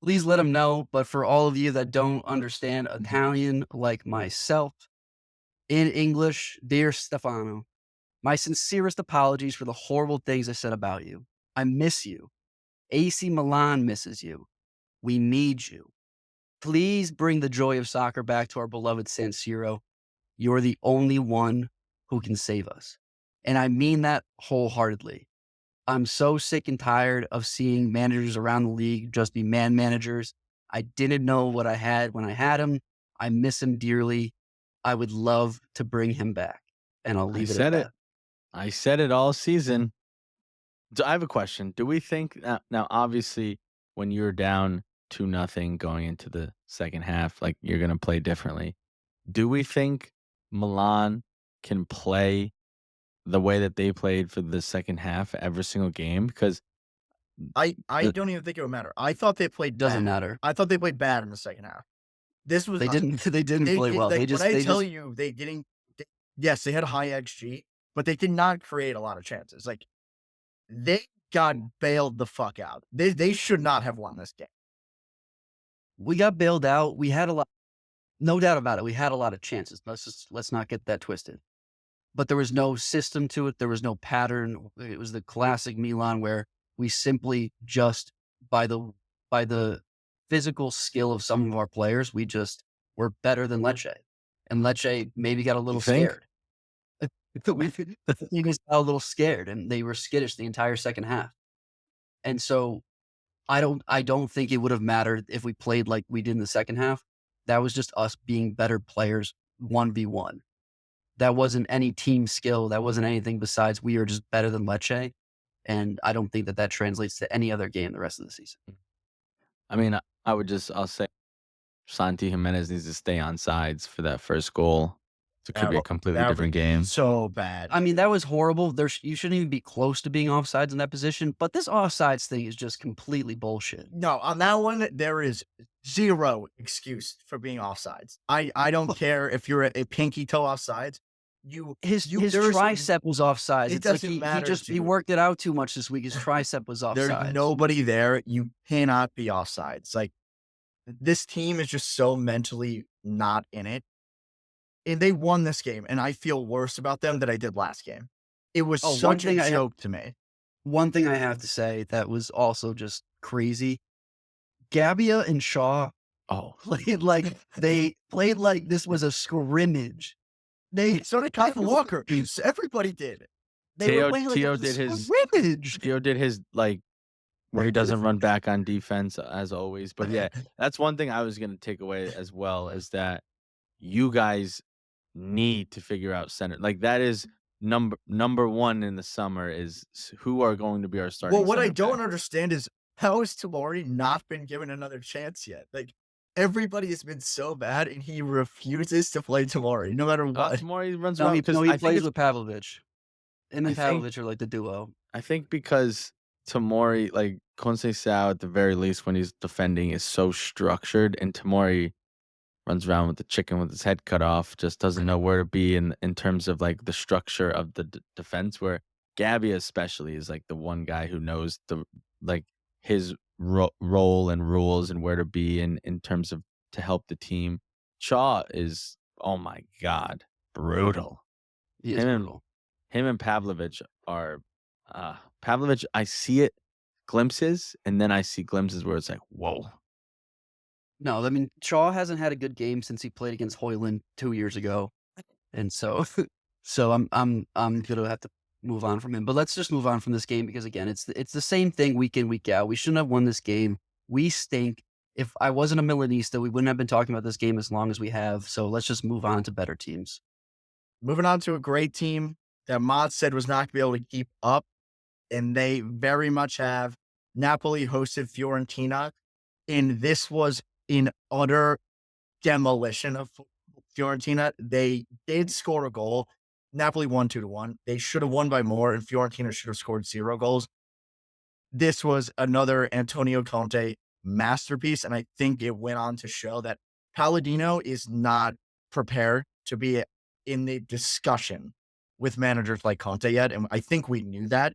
please let him know. But for all of you that don't understand Italian like myself, in English, dear Stefano, my sincerest apologies for the horrible things I said about you. I miss you. AC Milan misses you. We need you. Please bring the joy of soccer back to our beloved San Siro. You're the only one who can save us. And I mean that wholeheartedly. I'm so sick and tired of seeing managers around the league just be man managers. I didn't know what I had when I had him. I miss him dearly. I would love to bring him back. And I'll leave it at that. I said it all season. So I have a question. Do we think now obviously when you're down 2-0 going into the second half, like you're gonna play differently. Do we think Milan can play the way that they played for the second half every single game? Because I don't even think it would matter. I thought they played Doesn't bad. matter. I thought they played bad in the second half. This was They didn't play well. When I tell you they didn't. Yes, they had a high XG, but they did not create a lot of chances. Like they got bailed the fuck out. They should not have won this game. We got bailed out. We had a lot, no doubt about it. We had a lot of chances. Let's not get that twisted. But there was no system to it. There was no pattern. It was the classic Milan where we simply just by the physical skill of some of our players, we just were better than Lecce. And Lecce maybe got a little scared. He just got a little scared and they were skittish the entire second half. And so I don't think it would have mattered if we played like we did in the second half. That was just us being better players 1v1. That wasn't any team skill. That wasn't anything besides we are just better than Lecce. And I don't think that translates to any other game the rest of the season. I mean, I'll say Santi Jimenez needs to stay on sides for that first goal. It could be a completely different game. So bad. I mean, that was horrible. You shouldn't even be close to being offsides in that position. But this offsides thing is just completely bullshit. No, on that one, there is zero excuse for being offsides. I don't care if you're a pinky toe offsides. His tricep was offsides. It doesn't matter. He worked it out too much this week. His tricep was offsides. There's nobody there. You cannot be offsides. Like this team is just so mentally not in it. And they won this game, and I feel worse about them than I did last game. It was such a joke to me. One thing I have to say that was also just crazy. Gabbia and Shaw Oh, They played like this was a scrimmage. So did Kyle Walker. Everybody did. They were Teo playing like it Teo was did a his scrimmage. Teo did his like where he doesn't run back on defense as always. But yeah, that's one thing I was gonna take away as well is that you guys need to figure out center. Like that is number one in the summer is who are going to be our Well, starting what I center don't back. understand is how has Tamori not been given another chance yet? Like everybody has been so bad, and he refuses to play Tamori, no matter what. Tomorrow he runs No, around because he I think plays it's with Pavlovich. Him I and think Pavlovich are like the duo. I think because Tamori, like Sao at the very least when he's defending is so structured and Tamori runs around with the chicken with his head cut off, just doesn't know where to be in terms of like the structure of the defense. Where Gabby especially is like the one guy who knows the like his role and rules and where to be in terms of to help the team. Shaw is oh my god brutal. He is Him and brutal. him and Pavlovich are Pavlovich. I see it glimpses, and then I see glimpses where it's like whoa. No, I mean, Shaw hasn't had a good game since he played against Hoyland 2 years ago, and so so I'm gonna have to move on from him. But let's just move on from this game because again, it's the same thing week in, week out. We shouldn't have won this game. We stink. If I wasn't a Milanista, we wouldn't have been talking about this game as long as we have. So let's just move on to better teams. Moving on to a great team that Mott said was not going to be able to keep up, and they very much have. Napoli hosted Fiorentina, and this was in utter demolition of Fiorentina. They did score a goal. Napoli won 2-1. They should have won by more, and Fiorentina should have scored 0 goals. This was another Antonio Conte masterpiece, and I think it went on to show that Palladino is not prepared to be in the discussion with managers like Conte yet, and I think we knew that,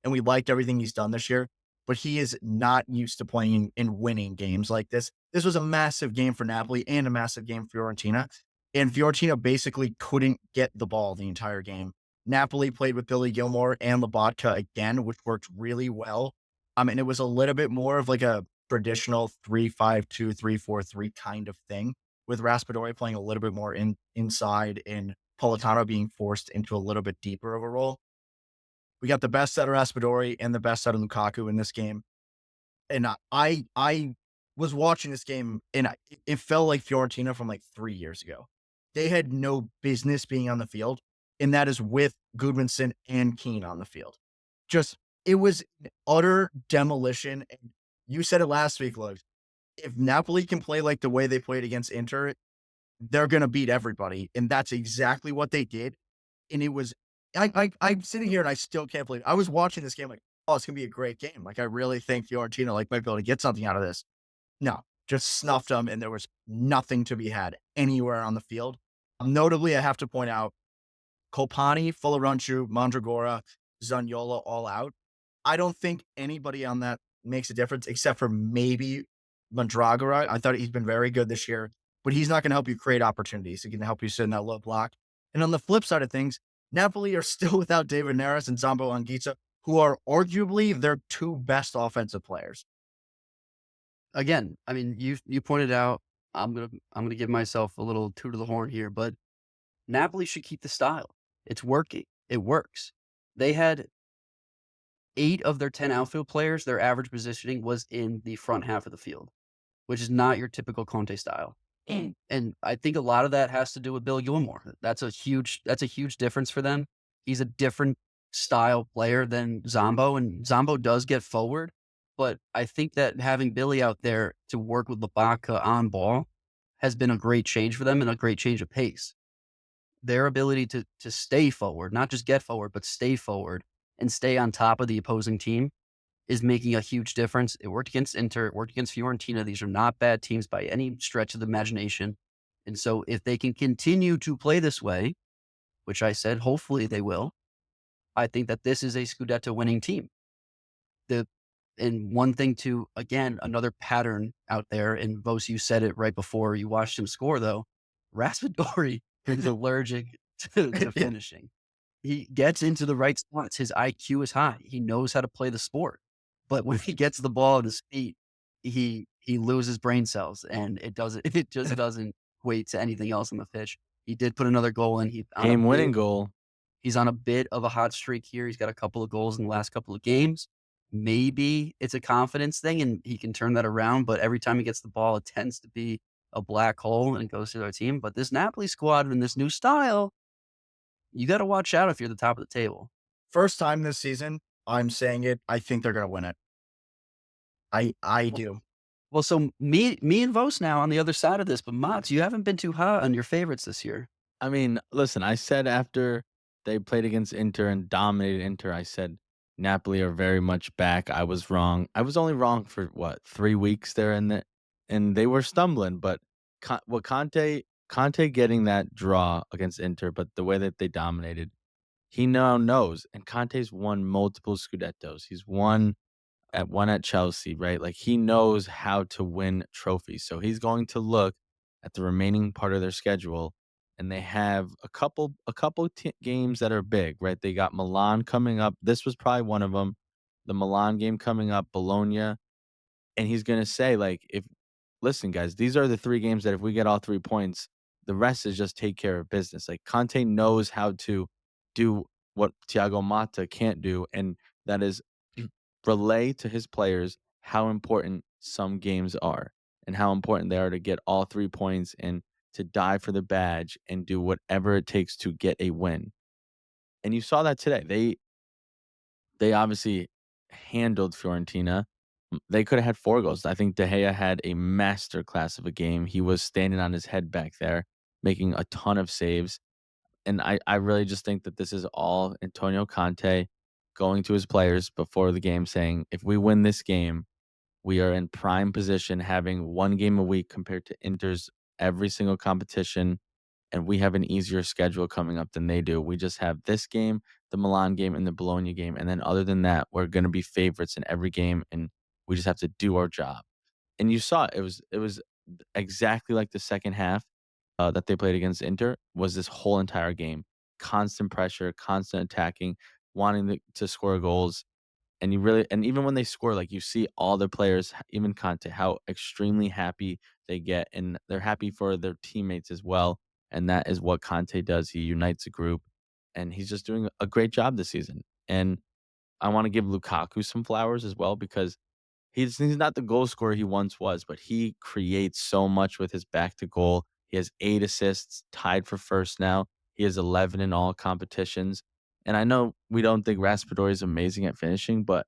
and we liked everything he's done this year, but he is not used to playing and winning games like this. This was a massive game for Napoli and a massive game for Fiorentina, and Fiorentina basically couldn't get the ball the entire game. Napoli played with Billy Gilmore and Lobotka again, which worked really well. And it was a little bit more of like a traditional 3-5-2, 3-4-3 kind of thing, with Raspadori playing a little bit more inside and Politano being forced into a little bit deeper of a role. We got the best out of Raspadori and the best out of Lukaku in this game. And I was watching this game, and it felt like Fiorentina from like 3 years ago. They had no business being on the field, and that is with Gudmundsson and Keane on the field. Just it was utter demolition. And you said it last week, Luke. If Napoli can play like the way they played against Inter, they're gonna beat everybody, and that's exactly what they did. And it was I'm sitting here and I still can't believe I was watching this game like, oh, it's gonna be a great game. Like I really think Fiorentina like might be able to get something out of this. No, just snuffed them, and there was nothing to be had anywhere on the field. Notably, I have to point out Kolpani, Folaranchu, Mandragora, Zaniolo all out. I don't think anybody on that makes a difference except for maybe Mandragora. I thought he's been very good this year, but he's not going to help you create opportunities. He can help you sit in that low block. And on the flip side of things, Napoli are still without David Neres and Zambo Anguissa, who are arguably their 2 best offensive players. Again, I mean, you pointed out. I'm gonna give myself a little toot of the horn here, but Napoli should keep the style. It's working. It works. They had 8 of their 10 outfield players. Their average positioning was in the front half of the field, which is not your typical Conte style. And I think a lot of that has to do with Bill Gilmore. That's a huge difference for them. He's a different style player than Zombo, and Zombo does get forward. But I think that having Billy out there to work with Lobaka on ball has been a great change for them and a great change of pace. Their ability to stay forward, not just get forward, but stay forward and stay on top of the opposing team is making a huge difference. It worked against Inter, it worked against Fiorentina. These are not bad teams by any stretch of the imagination. And so if they can continue to play this way, which I said hopefully they will, I think that this is a Scudetto winning team. And one thing to, again, another pattern out there, and Vos, you said it right before you watched him score, though, Raspadori is allergic to finishing. He gets into the right spots. His IQ is high. He knows how to play the sport. But when he gets the ball at his feet, he he loses brain cells, and it just doesn't equate to anything else on the pitch. He did put another goal in. Game-winning goal. He's on a bit of a hot streak here. He's got a couple of goals in the last couple of games. Maybe it's a confidence thing and he can turn that around, but every time he gets the ball, it tends to be a black hole and it goes to their team. But this Napoli squad and this new style, you got to watch out if you're at the top of the table. First time this season, I'm saying it. I think they're going to win it. I do. Well, so me and Vos now on the other side of this, but Motts, you haven't been too hot on your favorites this year. I mean, listen, I said after they played against Inter and dominated Inter, I said Napoli are very much back. I was wrong. I was only wrong for what, 3 weeks there and they were stumbling, but Conte getting that draw against Inter, but the way that they dominated, he now knows. And Conte's won multiple Scudettos. He's won at one at Chelsea, right? Like he knows how to win trophies. So he's going to look at the remaining part of their schedule and they have a couple games that are big, right? They got Milan coming up. This was probably one of them. The Milan game coming up, Bologna, and he's going to say like if listen guys, these are the 3 games that if we get all 3 points, the rest is just take care of business. Like Conte knows how to do what Thiago Motta can't do, and that is relay to his players how important some games are and how important they are to get all 3 points and to die for the badge and do whatever it takes to get a win. And you saw that today. They obviously handled Fiorentina. They could have had 4 goals. I think De Gea had a masterclass of a game. He was standing on his head back there, making a ton of saves. And I really just think that this is all Antonio Conte going to his players before the game saying, if we win this game, we are in prime position having 1 game a week compared to Inter's every single competition. And we have an easier schedule coming up than they do. We just have this game, the Milan game, and the Bologna game. And then other than that, we're going to be favorites in every game. And we just have to do our job. And you saw it was exactly like the second half that they played against Inter was this whole entire game. Constant pressure, constant attacking, wanting to score goals. And even when they score, like you see all the players, even Conte, how extremely happy they get. And they're happy for their teammates as well. And that is what Conte does. He unites a group and he's just doing a great job this season. And I want to give Lukaku some flowers as well because he's not the goal scorer he once was, but he creates so much with his back to goal. He has 8 assists, tied for first now. He has 11 in all competitions. And I know we don't think Raspadori is amazing at finishing, but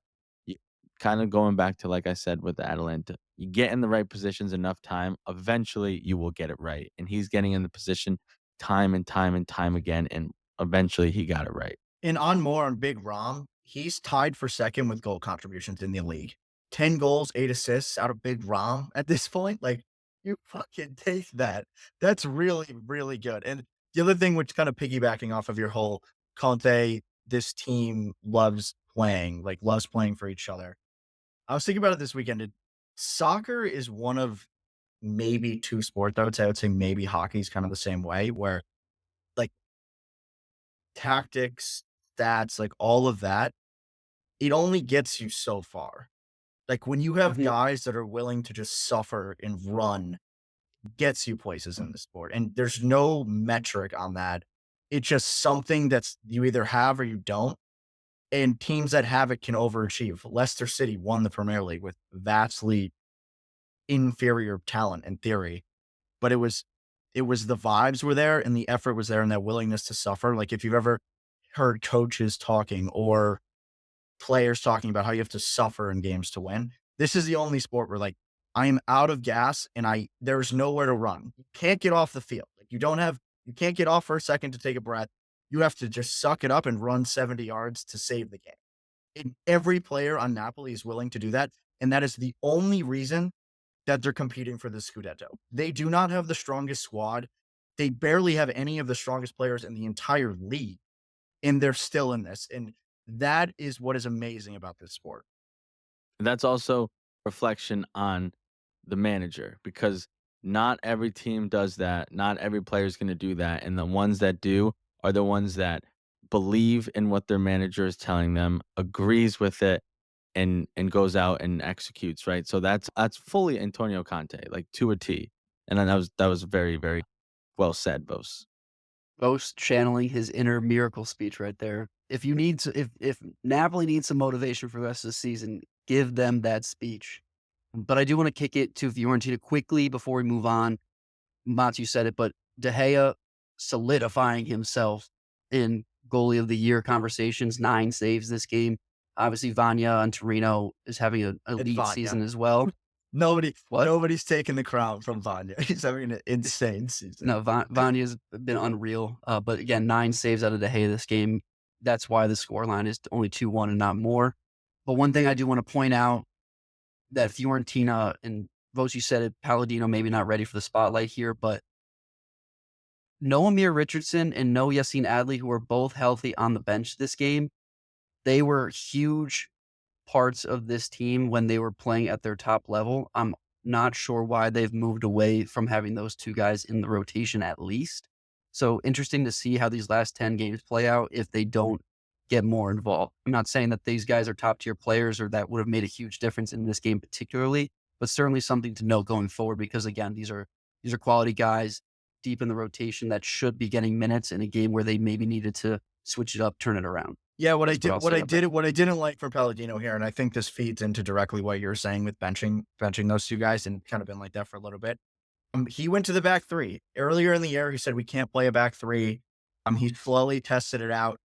kind of going back to, like I said, with the Atalanta, you get in the right positions enough time, eventually you will get it right. And he's getting in the position time and time and time again. And eventually he got it right. And on Big Rom, he's tied for second with goal contributions in the league. 10 goals, 8 assists out of Big Rom at this point. Like, you fucking take that. That's really, really good. And the other thing, which kind of piggybacking off of your whole Conte, this team loves playing for each other. I was thinking about it this weekend. Soccer is one of maybe 2 sports, I would say maybe hockey's kind of the same way, where like tactics, stats, like all of that, it only gets you so far. Like when you have Mhm. guys that are willing to just suffer and run, gets you places in the sport. And there's no metric on that. It's just something that's you either have or you don't. And teams that have it can overachieve. Leicester City won the Premier League with vastly inferior talent in theory, but it was the vibes were there and the effort was there and that willingness to suffer. Like if you've ever heard coaches talking or players talking about how you have to suffer in games to win. This is the only sport where like I am out of gas and there's nowhere to run. You can't get off the field. Like you can't get off for a second to take a breath. You have to just suck it up and run 70 yards to save the game. And every player on Napoli is willing to do that. And that is the only reason that they're competing for the Scudetto. They do not have the strongest squad. They barely have any of the strongest players in the entire league. And they're still in this. And that is what is amazing about this sport. And that's also reflection on the manager because not every team does that. Not every player is going to do that. And the ones that do are the ones that believe in what their manager is telling them, agrees with it, and goes out and executes, right? So that's fully Antonio Conte, like to a T. And then that was very, very well said, Bose. Boast channeling his inner miracle speech right there. If you need to, if Napoli needs some motivation for the rest of the season, give them that speech. But I do want to kick it to Fiorentina quickly before we move on. Mats, you said it, but De Gea solidifying himself in goalie of the year conversations, 9 saves this game. Obviously, Vanya on Torino is having an It's elite Vanya. season as well. Nobody, What? nobody's taking the crown from Vanya. He's having an insane season. No, Vanya's been unreal. But again, 9 saves out of De Gea this game. That's why the scoreline is only 2-1 and not more. But one thing I do want to point out that Fiorentina, and Voci said it, Palladino maybe not ready for the spotlight here, but no Amir Richardson and no Yassine Adli, who are both healthy on the bench this game, they were huge parts of this team when they were playing at their top level. I'm not sure why they've moved away from having those 2 guys in the rotation at least. So interesting to see how these last 10 games play out if they don't get more involved. I'm not saying that these guys are top tier players or that would have made a huge difference in this game particularly, but certainly something to note going forward because again, these are quality guys deep in the rotation that should be getting minutes in a game where they maybe needed to switch it up, turn it around. Yeah, what I That's what I'll did, say about what I didn't like for Palladino here, and I think this feeds into directly what you're saying with benching those 2 guys, and kind of been like that for a little bit. He went to the back 3 earlier in the year. He said we can't play a back 3. He slowly tested it out,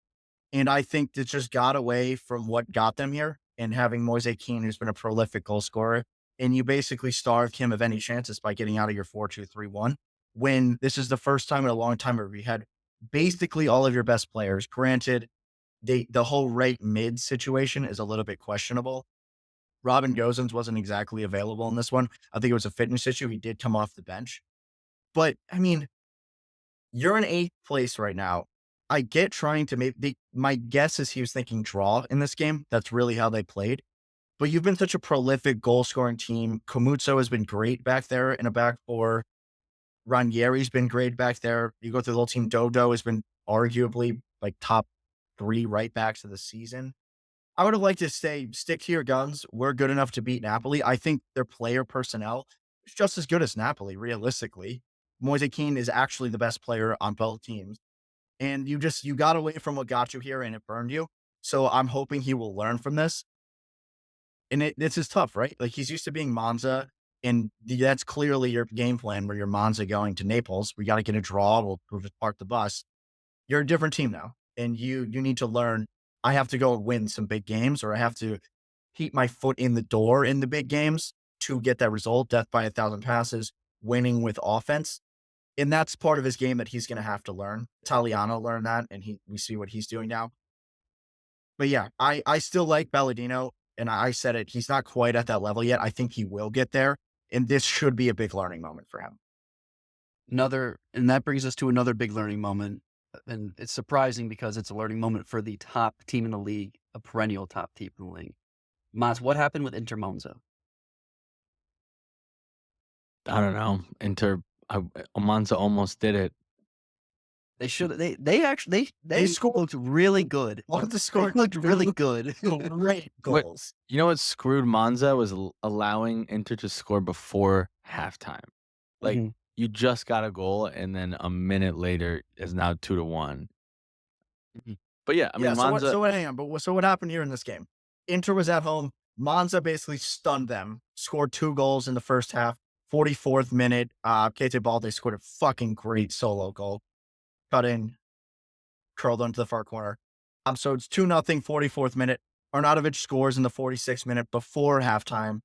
and I think it just got away from what got them here. And having Moise Kean, who's been a prolific goal scorer, and you basically starved him of any chances by getting out of your 4-2-3-1. When this is the first time in a long time where we had basically all of your best players. Granted, the whole right mid situation is a little bit questionable. Robin Gosens wasn't exactly available in this one. I think it was a fitness issue. He did come off the bench. But I mean, you're in 8th place right now. I get trying to my guess is he was thinking draw in this game. That's really how they played. But you've been such a prolific goal scoring team. Komutso has been great back there in a back 4. Ranieri's been great back there. You go through the whole team. Dodo has been arguably like top 3 right backs of the season. I would have liked to say, stick to your guns. We're good enough to beat Napoli. I think their player personnel is just as good as Napoli, realistically. Moise Kean is actually the best player on both teams. And you got away from what got you here and it burned you. So I'm hoping he will learn from this. And this is tough, right? Like he's used to being Monza, and that's clearly your game plan where you're Monza going to Naples. We got to get a draw. We'll just park the bus. You're a different team now, and you need to learn. I have to go and win some big games, or I have to keep my foot in the door in the big games to get that result. Death by 1,000 passes, winning with offense, and that's part of his game that he's going to have to learn. Italiano learned that, and we see what he's doing now. But yeah, I still like Palladino, and I said it. He's not quite at that level yet. I think he will get there, and this should be a big learning moment for him. and that brings us to another big learning moment. And it's surprising because it's a learning moment for the top team in the league, a perennial top team in the league. Mats, what happened with Inter Monza? I don't know. Monza almost did it. They should. They actually They scored- looked really good. Wanted to They score looked really good. great goals. You know what screwed Monza was allowing Inter to score before halftime. Like Mhm. you just got a goal, and then a minute later is now 2-1. Mhm. But yeah, I mean Monza. So what happened here in this game? Inter was at home. Monza basically stunned them. Scored 2 goals in the first half. 44th minute, Keita Balde scored a fucking great solo goal. Cut in, curled onto the far corner. So it's 2-0, 44th minute. Arnautovic scores in the 46th minute before halftime.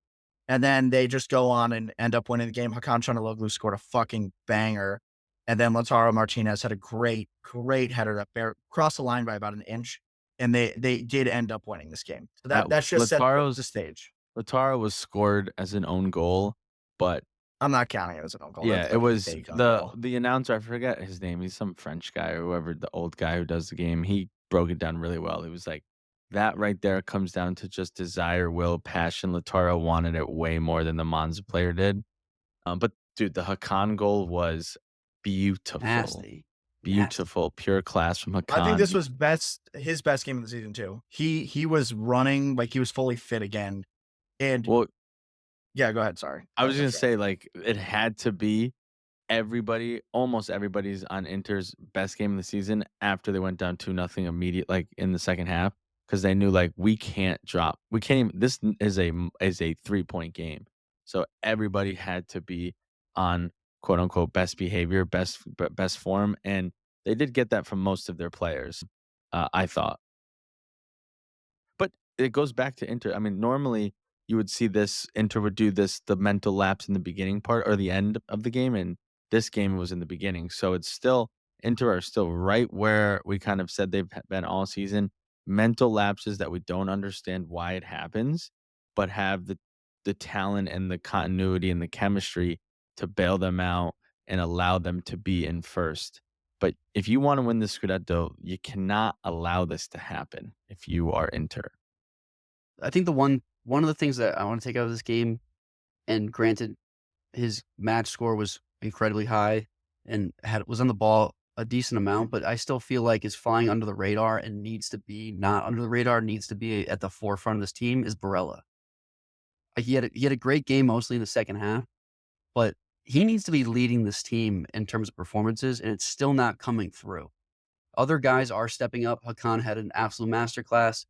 And then they just go on and end up winning the game. Hakan Çalhanoğlu scored a fucking banger. And then Lautaro Martinez had a great header that crossed the line by about an inch. And they did end up winning this game. So that just set the stage. Lautaro was scored as an own goal, but I'm not counting it as an own goal. yeah, That's it was fake own goal. the announcer. I forget his name. He's some French guy or whoever, the old guy who does the game. He broke it down really well. He was like, that right there comes down to just desire, will, passion. Lautaro wanted it way more than the Monza player did. But dude, the Hakan goal was beautiful. Nasty. Nasty. Beautiful, pure class from I think Hakan. this was his best game of the season too. He was running like he was fully fit again. And Well, yeah, go ahead. Sorry. I I was cut gonna you off. say, like, it had to be almost everybody's on Inter's best game of the season after they went down 2-0 immediate like, in the second half, because they knew, like, we can't even is a three-point game. So everybody had to be on, quote, unquote, "best behavior, best form," and they did get that from most of their players, I thought. But it goes back to Inter. I mean, normally you would see this Inter would do this the mental lapse in the beginning part or the end of the game, and this game was in the beginning. So it's still Inter are still right where we kind of said they've been all season. Mental lapses that we don't understand why it happens, but have the talent and the continuity and the chemistry to bail them out and allow them to be in first. But if you want to win the Scudetto, you cannot allow this to happen if you are Inter. I think one of the things that I want to take out of this game, and granted, his match score was incredibly high and was on the ball a decent amount, but I still feel like is flying under the radar and needs to be not under the radar, needs to be at the forefront of this team is Barella. He had a great game mostly in the second half, but he needs to be leading this team in terms of performances, and it's still not coming through. Other guys are stepping up. Hakan had an absolute masterclass.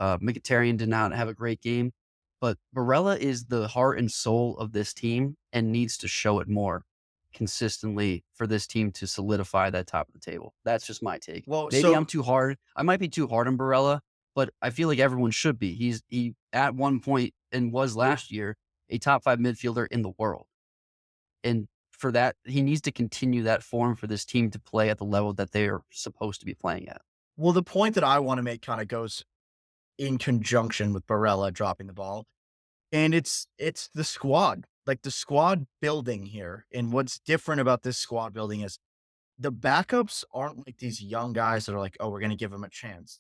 Mkhitaryan did not have a great game, but Barella is the heart and soul of this team and needs to show it more consistently for this team to solidify that top of the table. That's just my take. Well, Maybe so I'm too hard. I might be too hard on Barella, but I feel like everyone should be. He at one point and was last year a top 5 midfielder in the world. And for that, he needs to continue that form for this team to play at the level that they are supposed to be playing at. well, the point that I want to make kind of goes in conjunction with Barella dropping the ball. And it's the squad. Like the squad building here. And what's different about this squad building is the backups aren't like these young guys that are like, oh, we're gonna give them a chance.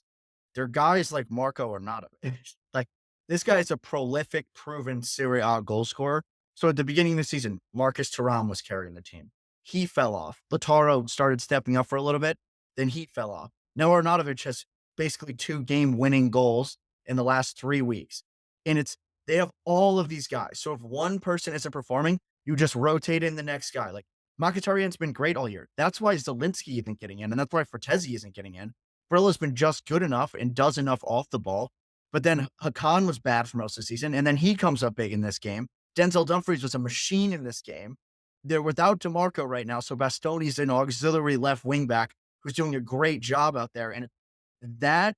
They're guys like Marco Arnautovic. Like this guy is a prolific, proven Serie A goal scorer. So at the beginning of the season, Marcus Thuram was carrying the team. He fell off. Lautaro started stepping up for a little bit, then he fell off. Now Arnautovic has basically 2 game-winning goals in the last 3 weeks, and they have all of these guys. So if one person isn't performing, you just rotate in the next guy. Like Mkhitaryan's been great all year. That's why Zielinski isn't getting in, and that's why Fratesi isn't getting in. Brilla's been just good enough and does enough off the ball. But then Hakan was bad for most of the season, and then he comes up big in this game. Denzel Dumfries was a machine in this game. They're without DeMarco right now, so Bastoni's an auxiliary left wing back who's doing a great job out there. And that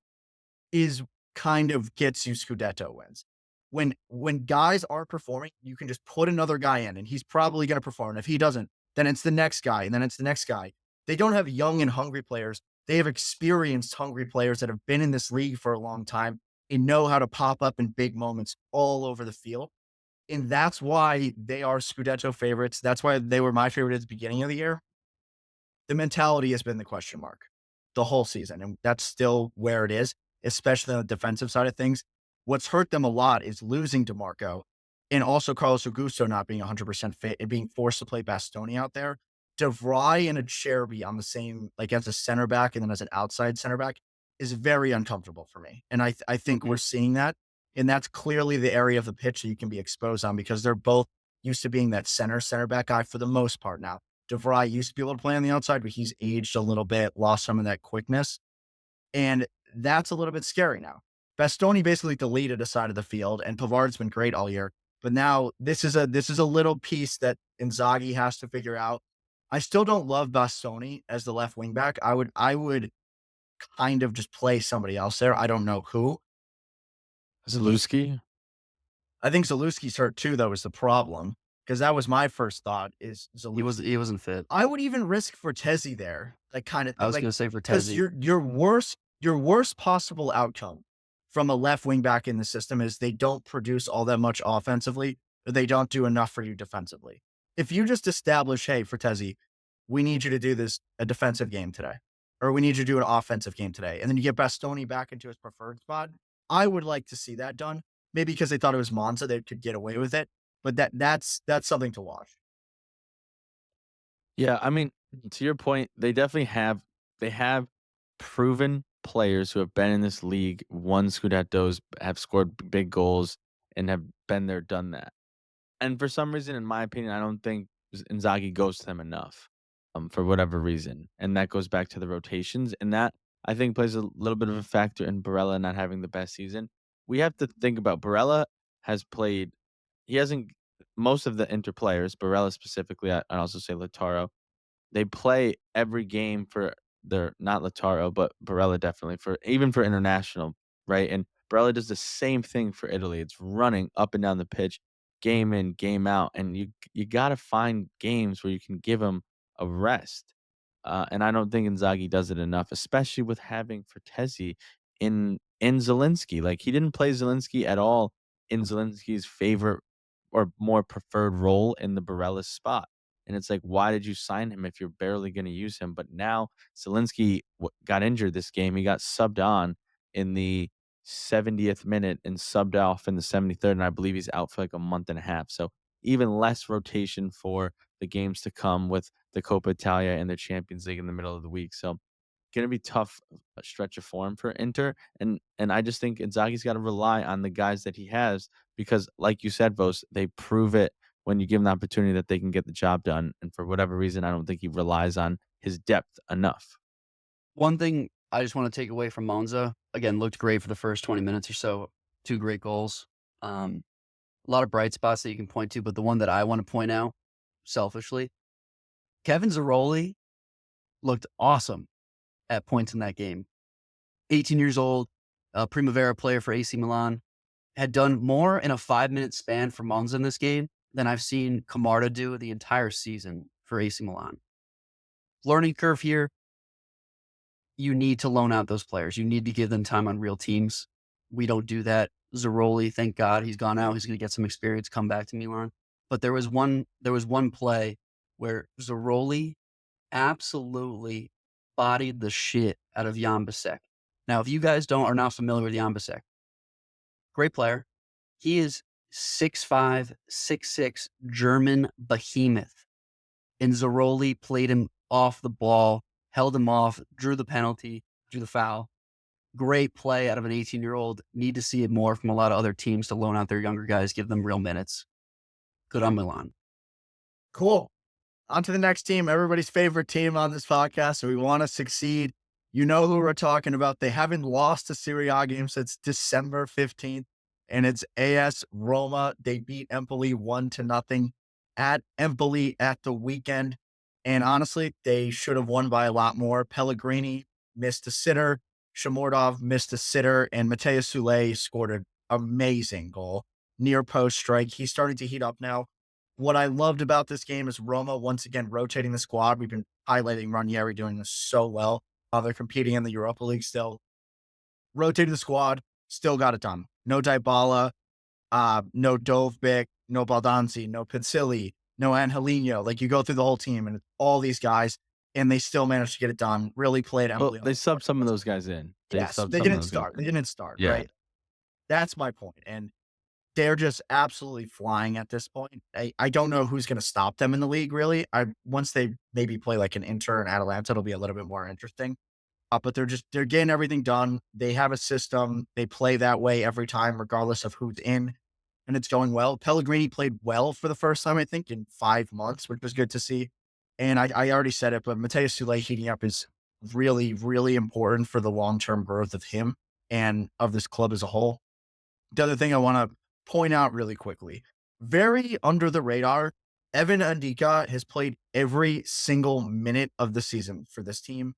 is kind of gets you Scudetto wins. When guys are performing, you can just put another guy in, and he's probably going to perform. And if he doesn't, then it's the next guy, and then it's the next guy. They don't have young and hungry players. They have experienced hungry players that have been in this league for a long time and know how to pop up in big moments all over the field. And that's why they are Scudetto favorites. That's why they were my favorite at the beginning of the year. The mentality has been the question mark the whole season, and that's still where it is, especially on the defensive side of things. What's hurt them a lot is losing DeMarco and also Carlos Augusto not being 100% fit and being forced to play Bastoni out there. DeVry and a Cherby on the same, like as a center back and then as an outside center back is very uncomfortable for me. And I think we're seeing that. And that's clearly the area of the pitch that you can be exposed on because they're both used to being that center back guy for the most part now. DeVry used to be able to play on the outside, but he's aged a little bit, lost some of that quickness. And that's a little bit scary now. Bastoni basically deleted a side of the field, and Pavard's been great all year. But now this is a little piece that Inzaghi has to figure out. I still don't love Bastoni as the left wing back. I would kind of just play somebody else there. I don't know who. Zaluski? I think Zaluski's hurt too, though, is the problem. Because that was my first thought is Zaluski. He wasn't fit. I would even risk Fortezi there, like kind of I was like going to say because Vertezi. your worst possible outcome from a left wing back in the system is they don't produce all that much offensively, or they don't do enough for you defensively. If you just establish, hey, Fortezi, we need you to do a defensive game today, or we need you to do an offensive game today, and then you get Bastoni back into his preferred spot, I would like to see that done. Maybe because they thought it was Monza, they could get away with it, but that's something to watch. Yeah, I mean, To your point, they have proven players who have been in this league, won Scudettos, have scored big goals, and have been there, done that. And for some reason, in my opinion, I don't think Inzaghi goes to them enough, for whatever reason, and that goes back to the rotations, and that I think plays a little bit of a factor in Barella not having the best season. We have to think about Barella has played. He hasn't most of the Inter players, Barella specifically. I'd also say Lautaro, they play every game for their not Lautaro, but Barella definitely for even for international, right? And Barella does the same thing for Italy. It's running up and down the pitch, game in, game out, and you gotta find games where you can give him a rest. And I don't think Inzaghi does it enough, especially with having Fertezzi in Zelensky. Like he didn't play Zelensky at all in Zelensky's favorite or more preferred role in the Barella spot. And it's like, why did you sign him if you're barely going to use him? But now Zelensky got injured this game. He got subbed on in the 70th minute and subbed off in the 73rd. And I believe he's out for like a month and a half. So even less rotation for the games to come with the Coppa Italia and the Champions League in the middle of the week. So gonna be tough stretch of form for Inter, and I just think Inzaghi's gotta rely on the guys that he has because, like you said, Vos, they prove it when you give them the opportunity that they can get the job done, and for whatever reason, I don't think he relies on his depth enough. One thing I just want to take away from Monza, again, looked great for the first 20 minutes or so. 2 great goals. A lot of bright spots that you can point to, but the one that I want to point out, selfishly, Kevin Zaroli looked awesome at points in that game. 18 years old, a Primavera player for AC Milan, had done more in a 5-minute span for Monza in this game than I've seen Camarda do the entire season for AC Milan. Learning curve here, you need to loan out those players. You need to give them time on real teams. We don't do that. Zaroli, thank God he's gone out. He's going to get some experience, come back to Milan. But there was one play where Zaroli absolutely bodied the shit out of Jan Bisek. Now, if you guys are not familiar with Jan Bisek, great player. He is 6'5", 6'6", German behemoth. And Zaroli played him off the ball, held him off, drew the penalty, drew the foul. Great play out of an 18-year-old. Need to see it more from a lot of other teams to loan out their younger guys, give them real minutes. Good on Milan. Cool. On to the next team, everybody's favorite team on this podcast. So we want to succeed. You know who we're talking about. They haven't lost a Serie A game since December 15th, and it's AS Roma. They beat Empoli 1-0 at Empoli at the weekend. And honestly, they should have won by a lot more. Pellegrini missed a sitter. Shamordov missed a sitter, and Mateus Sule scored an amazing goal. Near post strike. He's starting to heat up now. What I loved about this game is Roma once again rotating the squad. We've been highlighting Ranieri doing this so well. They're competing in the Europa League still. Rotated the squad, still got it done. No Dybala, no Dovbyk, no Baldanzi, no Pizzilli, no Angelino. Like you go through the whole team and it's all these guys, and they still managed to get it done. Really played Well, Empoli. they subbed some of those guys in. Yes, subbed they some of didn't those guys start. in. They didn't start, Yeah. right? That's my point. And they're just absolutely flying at this point. I don't know who's going to stop them in the league, really. Once they maybe play like an Inter and Atalanta, it'll be a little bit more interesting. But they're getting everything done. They have a system. They play that way every time, regardless of who's in, and it's going well. Pellegrini played well for the first time, I think, in 5 months, which was good to see. And I already said it, but Mateus Sule heating up is really, really important for the long-term growth of him and of this club as a whole. The other thing I want to point out really quickly, very under the radar, Evan Andika has played every single minute of the season for this team.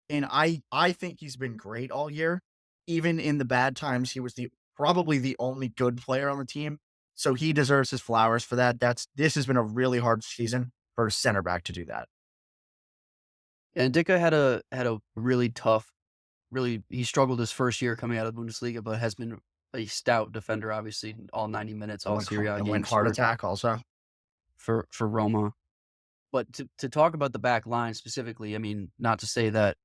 And I think he's been great all year. Even in the bad times, he was probably the only good player on the team. So he deserves his flowers for that. This has been a really hard season for a center back to do that. And Dicka had a really tough, he struggled his first year coming out of the Bundesliga, but has been a stout defender, obviously, all 90 minutes, all Serie A And games went heart attack also. for Roma. But to talk about the back line specifically, I mean, not to say that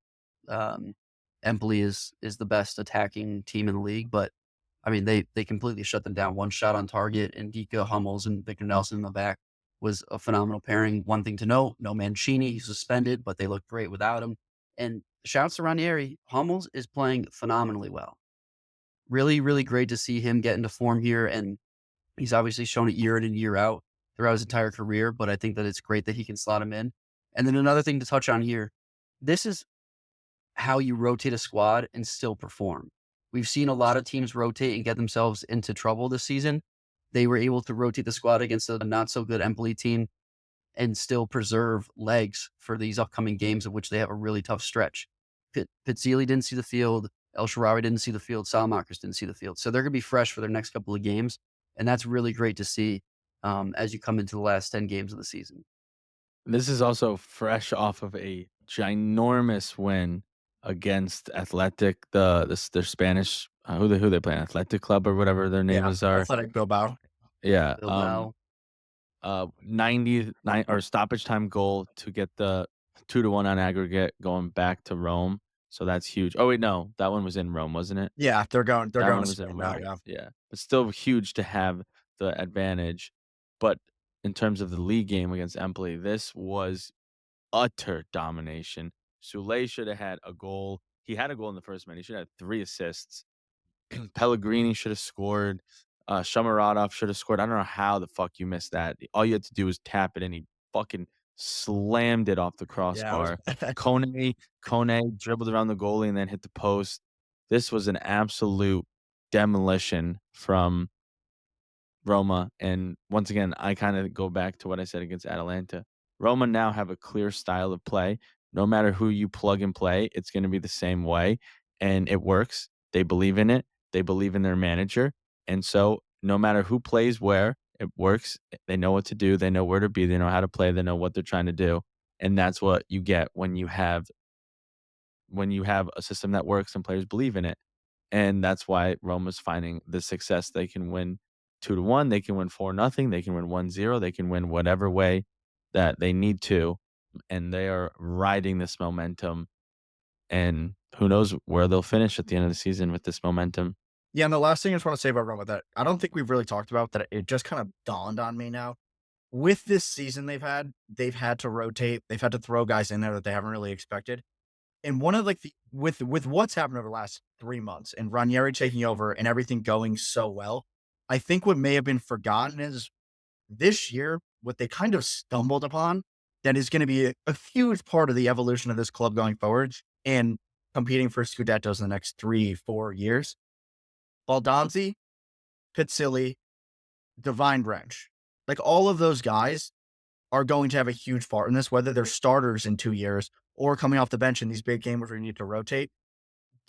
Empoli is the best attacking team in the league, but I mean, they completely shut them down. One shot on target, and Dika, Hummels, and Victor Nelson in the back was a phenomenal pairing. One thing to note, no Mancini, he's suspended, but they look great without him. And shouts to Ranieri, Hummels is playing phenomenally well. Really, really great to see him get into form here. And he's obviously shown it year in and year out throughout his entire career, but I think that it's great that he can slot him in. And then another thing to touch on here, this is how you rotate a squad and still perform. We've seen a lot of teams rotate and get themselves into trouble this season. They were able to rotate the squad against a not so good Empoli team and still preserve legs for these upcoming games of which they have a really tough stretch. Pizzili didn't see the field. El Shaarawy didn't see the field. Salamakers didn't see the field. So they're going to be fresh for their next couple of games. And that's really great to see as you come into the last 10 games of the season. This is also fresh off of a ginormous win against Athletic, their Spanish who they play, Athletic Club or whatever their names are. Athletic Bilbao. Yeah, Bilbao. 99 or stoppage time goal to get the 2-1 on aggregate going back to Rome. So that's huge. Oh wait, no, that one was in Rome, wasn't it? Yeah, they're going That one to was in Spain now, Rome. yeah. Yeah, but still huge to have the advantage. But in terms of the league game against Empoli, this was utter domination. Sule should have had a goal. He had a goal in the first minute. He should have had 3 assists. Pellegrini should have scored. Shomurodov should have scored. I don't know how the fuck you missed that. All you had to do was tap it, and he fucking slammed it off the crossbar. Kone dribbled around the goalie and then hit the post. This was an absolute demolition from Roma. And once again, I kind of go back to what I said against Atalanta. Roma now have a clear style of play. No matter who you plug and play, it's going to be the same way. And it works. They believe in it. They believe in their manager. And so no matter who plays where, it works. They know what to do. They know where to be. They know how to play. They know what they're trying to do. And that's what you get when you have a system that works and players believe in it. And that's why Roma's finding the success. They can win 2-1. They can win 4-0. They can win 1-0. They can win whatever way that they need to. And they are riding this momentum. And who knows where they'll finish at the end of the season with this momentum. Yeah, and the last thing I just want to say about Roma that I don't think we've really talked about, that it just kind of dawned on me now. With this season they've had to rotate. They've had to throw guys in there that they haven't really expected. And one of with what's happened over the last 3 months and Ranieri taking over and everything going so well, I think what may have been forgotten is this year, what they kind of stumbled upon that is going to be a huge part of the evolution of this club going forward and competing for Scudettos in the next 3-4 years. Baldanzi, Pizzili, Divine Wrench, like all of those guys are going to have a huge part in this, whether they're starters in 2 years or coming off the bench in these big games where you need to rotate.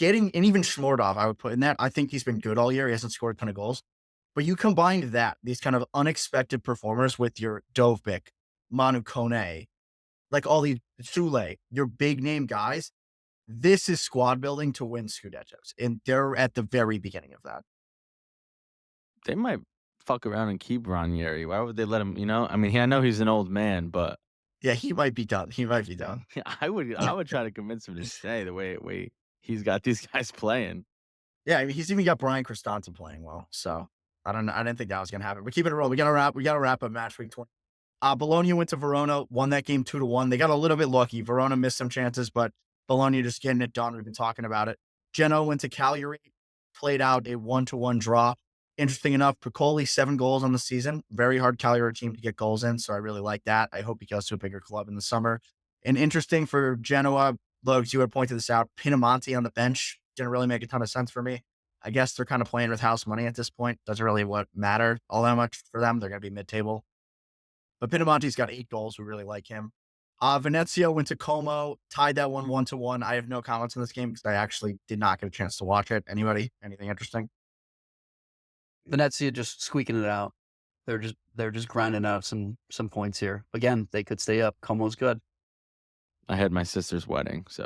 And even Shmordov, I would put in that. I think he's been good all year. He hasn't scored a ton of goals. But you combine these kind of unexpected performers with your Dovbyk, Manu Kone, like all these Sule, your big name guys. This is squad building to win Scudettos. And they're at the very beginning of that. They might fuck around and keep Ranieri. Why would they let him, I mean, I know he's an old man, but Yeah, he might be done. I would try to convince him to stay the way he's got these guys playing. Yeah, I mean, he's even got Brian Cristante playing well. So I don't know. I didn't think that was gonna happen. We're keeping it rolling. We gotta wrap up match week 20. Bologna went to Verona, won that game 2-1. They got a little bit lucky. Verona missed some chances, but Bologna just getting it done. We've been talking about it. Genoa went to Cagliari, played out a 1-1 draw. Interesting enough, Piccoli 7 goals on the season. Very hard Cagliari team to get goals in, so I really like that. I hope he goes to a bigger club in the summer. And interesting for Genoa, Logs, you had pointed this out. Pinamonti on the bench didn't really make a ton of sense for me. I guess they're kind of playing with house money at this point. Doesn't really matter all that much for them. They're going to be mid-table. But Pinamonti's got 8 goals. We really like him. Venezia went to Como, tied that one 1-1. I have no comments on this game because I actually did not get a chance to watch it. Anybody? Anything interesting? Venezia just squeaking it out. They're just grinding out some points here. Again, they could stay up. Como's good. I had my sister's wedding, so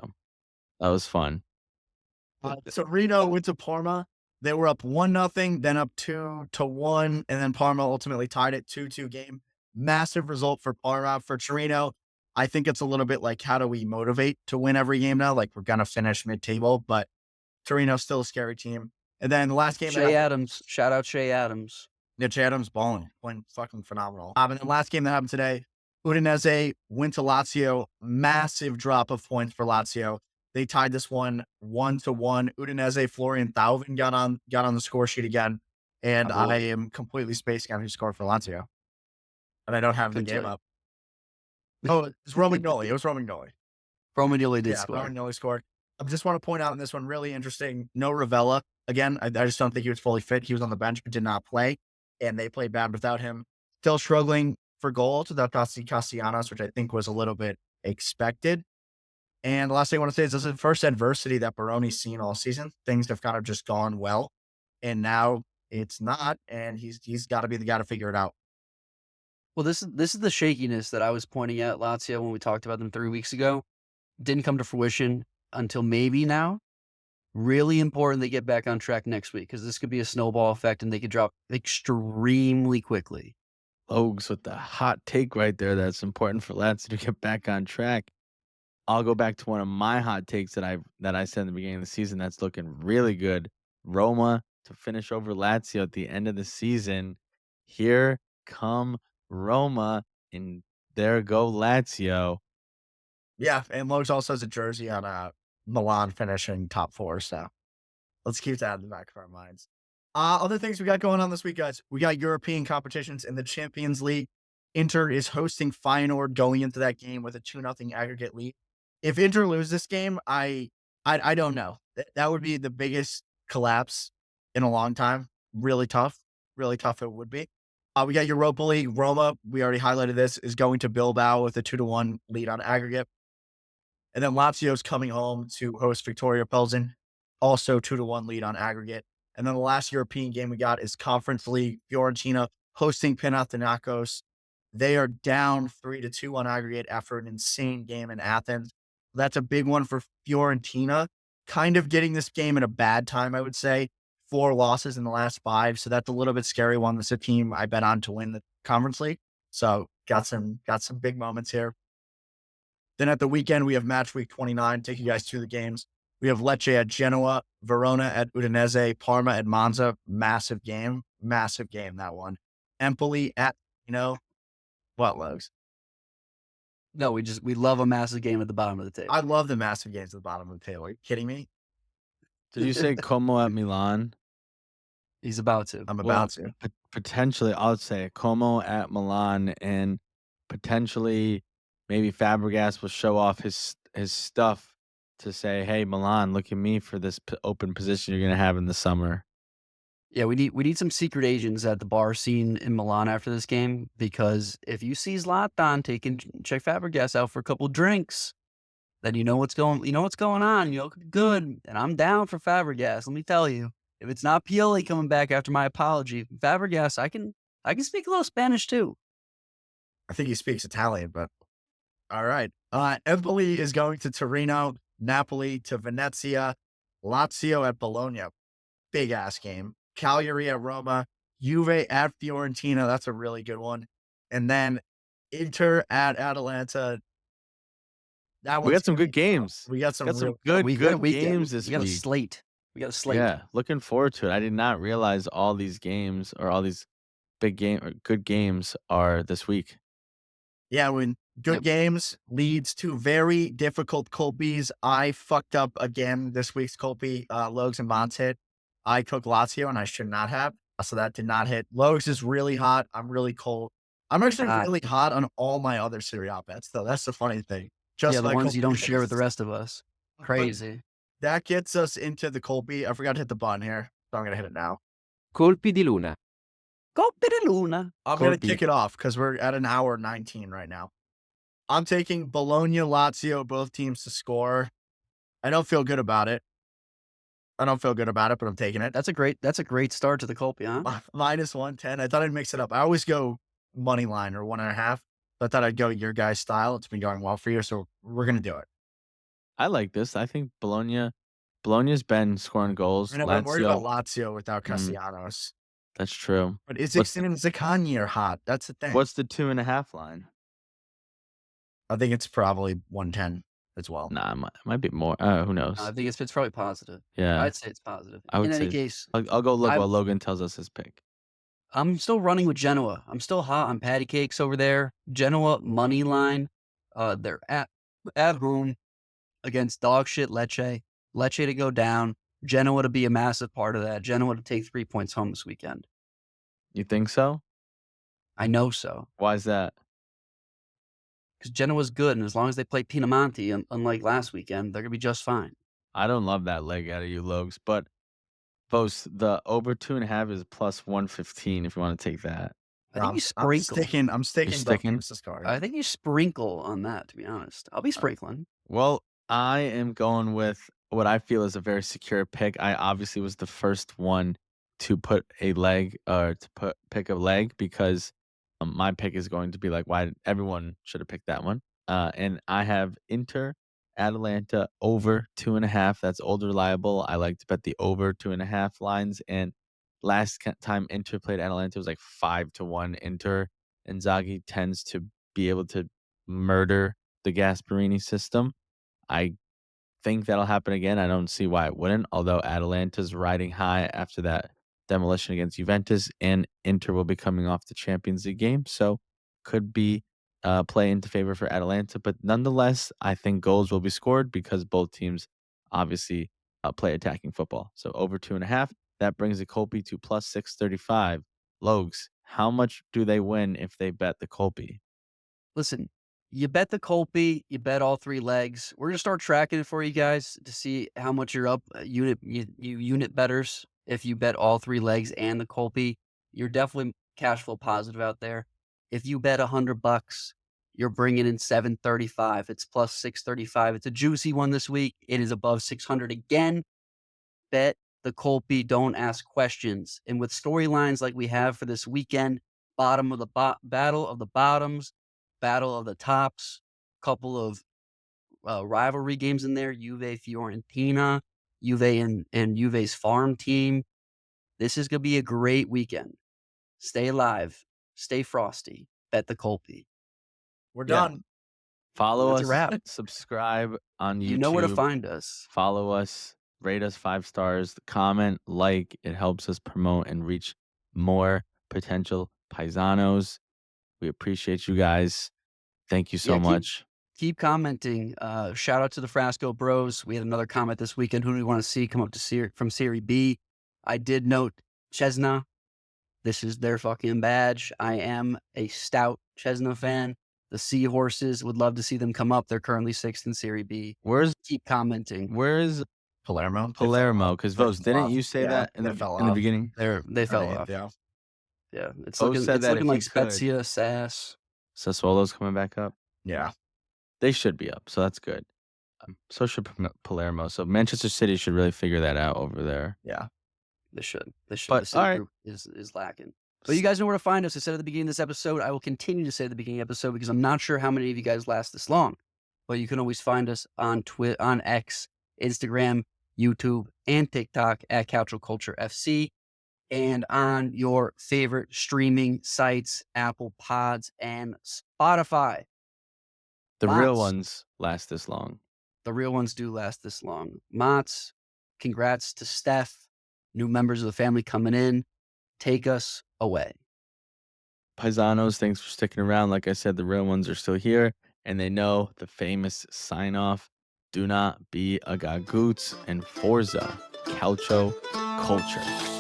that was fun. Torino went to Parma. They were up 1-0, then up 2-1, and then Parma ultimately tied it 2-2 game. Massive result for Parma. For Torino, I think it's a little bit like, how do we motivate to win every game now? Like, we're going to finish mid-table, but Torino's still a scary team. And then the last game, Shea Adams. Shout out Shea Adams. Mitch Adams balling, playing fucking phenomenal. And the last game that happened today, Udinese went to Lazio. Massive drop of points for Lazio. They tied this one 1-1. Udinese, Florian Thauvin got on the score sheet again, and I am completely spacing on who scored for Lazio, and I don't have the game up. Oh, it's Romagnoli. It was Romagnoli. Romagnoli did Yeah, score. Romagnoli scored. I just want to point out in this one, really interesting. No Ravella. Again, I just don't think he was fully fit. He was on the bench but did not play, and they played bad without him. Still struggling for goals without Castellanos, which I think was a little bit expected. And the last thing I want to say is this is the first adversity that Baroni's seen all season. Things have kind of just gone well, and now it's not, and he's got to be the guy to figure it out. Well, this is the shakiness that I was pointing at Lazio when we talked about them 3 weeks ago. Didn't come to fruition until maybe now. Really important they get back on track next week because this could be a snowball effect and they could drop extremely quickly. Logs with the hot take right there. That's important for Lazio to get back on track. I'll go back to one of my hot takes that I said in the beginning of the season. That's looking really good. Roma to finish over Lazio at the end of the season. Here come Roma, and there go Lazio. Yeah, and Logs also has a jersey on Milan finishing top 4, so let's keep that in the back of our minds. Other things we got going on this week, guys. We got European competitions in the Champions League. Inter is hosting Feyenoord going into that game with a 2-0 aggregate lead. If Inter lose this game, I don't know. That would be the biggest collapse in a long time. Really tough it would be. We got Europa League. Roma, we already highlighted this, is going to Bilbao with a 2-1 lead on aggregate. And then Lazio's coming home to host Victoria Pilsen, also 2-1 lead on aggregate. And then the last European game we got is Conference League. Fiorentina hosting Panathinaikos. They are down 3-2 on aggregate after an insane game in Athens. That's a big one for Fiorentina. Kind of getting this game at a bad time, I would say. 4 losses in the last 5. So that's a little bit scary one. That's a team I bet on to win the Conference League. So got some big moments here. Then at the weekend, we have match week 29. Take you guys through the games. We have Lecce at Genoa, Verona at Udinese, Parma at Monza. Massive game, that one. Empoli at, what, Logs? No, we love a massive game at the bottom of the table. I love the massive games at the bottom of the table. Are you kidding me? Did you say Como at Milan? He's about to. I'm about to. Potentially, I would say Como at Milan, and potentially maybe Fabregas will show off his stuff to say, "Hey, Milan, look at me for this open position you're going to have in the summer." Yeah, we need some secret agents at the bar scene in Milan after this game, because if you see Zlatan taking Czech Fabregas out for a couple drinks, then you know what's going on. You know, good. And I'm down for Fabregas. Let me tell you, if it's not Pioli coming back after my apology, Fabregas, I can speak a little Spanish too. I think he speaks Italian, but all right. Empoli is going to Torino, Napoli to Venezia, Lazio at Bologna. Big ass game. Cagliari at Roma, Juve at Fiorentina. That's a really good one. And then Inter at Atalanta. We got some good games. We got some good games this week. We got a slate. Yeah, looking forward to it. I did not realize all these games or all these good games are this week. Yeah, when good games leads to very difficult Colpies. I fucked up again this week's Colpy. Logs and Motts hit. I took Lazio and I should not have. So that did not hit. Logs is really hot. I'm really cold. I'm actually really hot on all my other Serie A bets, though. That's the funny thing. Just the ones you don't share with the rest of us. Crazy. But that gets us into the Colpy. I forgot to hit the button here, so I'm going to hit it now. Colpi di Luna. Colpi di Luna. I'm going to kick it off because we're at an hour 19 right now. I'm taking Bologna, Lazio, both teams to score. I don't feel good about it. but I'm taking it. That's a great start to the Colpy, huh? Minus 110. I thought I'd mix it up. I always go money line or 1.5. I thought I'd go your guys' style. It's been going well for you, so we're going to do it. I like this. I think Bologna's been scoring goals. And I'm worried about Lazio without Castellanos. That's true. But Izixin and Zaccagni are hot. That's the thing. What's the 2.5 line? I think it's probably 110 as well. Nah, it might be more. Who knows? I think it's probably positive. Yeah. I'd say it's positive. I would In any say- case, I'll go look while Logan tells us his pick. I'm still running with Genoa. I'm still hot on patty cakes over there. Genoa money line. They're at home against dog shit Lecce. Lecce to go down. Genoa to be a massive part of that. Genoa to take 3 points home this weekend. You think so? I know so. Why is that? Because Genoa's good, and as long as they play Pinamonti, unlike last weekend, they're gonna be just fine. I don't love that leg out of you, Logs, but Vos, the over 2.5 is plus 115 if you want to take that. I think I'm, you I'm sprinkle. sticking. I'm sticking. sticking? Versus card. I think you sprinkle on that, to be honest. I'll be sprinkling. Well, I am going with what I feel is a very secure pick. I obviously was the first one to put a leg or to pick a leg because my pick is going to be like why everyone should have picked that one. And I have Inter Atalanta over 2.5. That's old reliable. I like to bet the over 2.5 lines. And last time Inter played Atalanta was like 5-1 Inter. Inzaghi tends to be able to murder the Gasperini system. I think that'll happen again. I don't see why it wouldn't, although Atalanta's riding high after that demolition against Juventus, and Inter will be coming off the Champions League game, so could be play into favor for Atalanta. But nonetheless, I think goals will be scored because both teams obviously play attacking football. So over 2.5, that brings the Colby to plus 635. Logs, how much do they win if they bet the Colby? Listen, you bet the Colby, you bet all 3 legs. We're gonna start tracking it for you guys to see how much you're up. Unit betters. If you bet all 3 legs and the Colby, you're definitely cash flow positive out there. If you bet $100, you're bringing in 735. It's plus 635. It's a juicy one this week. It is above 600 again. Bet the Colby. Don't ask questions. And with storylines like we have for this weekend, bottom of the battle of the bottoms, battle of the tops, couple of rivalry games in there. Juve Fiorentina, Juve and Juve's farm team. This is gonna be a great weekend. Stay alive, stay frosty. Bet the Colby. We're Yeah. done. Follow That's a us, wrap. subscribe on YouTube. You know where to find us. Follow us, rate us 5 stars, comment, like. It helps us promote and reach more potential paisanos. We appreciate you guys. Thank you so Yeah, much. Keep commenting. Shout out to the Frasco Bros. We had another comment this weekend. Who do we want to see come up to from Serie B? I did note Cesna. This is their fucking badge. I am a stout Cesna fan. The Seahorses would love to see them come up. They're currently 6th in Serie B. Keep commenting. Where's Palermo. Palermo? Because Vos, didn't you say that in they the fell in the off. beginning? They fell off. Yeah. Yeah, it's Bo looking, said it's that looking if like he could. Spezia, Sass. Sassuolo's coming back up. Yeah. They should be up, so that's good. So should Palermo. So Manchester City should really figure that out over there. Yeah. They should. But, The City all right. group is lacking. But you guys know where to find us. I said at the beginning of this episode. I will continue to say at the beginning of the episode because I'm not sure how many of you guys last this long. But you can always find us on on X, Instagram, YouTube, and TikTok at Calcio Culture FC, and on your favorite streaming sites, Apple Pods and Spotify. The real Motts. ones last this long. The real ones do last this long. Motts, congrats to Steph. New members of the family coming in. Take us away. Paisanos, thanks for sticking around. Like I said, the real ones are still here, and they know the famous sign off. Do not be a gagoots, and Forza Calcio Culture.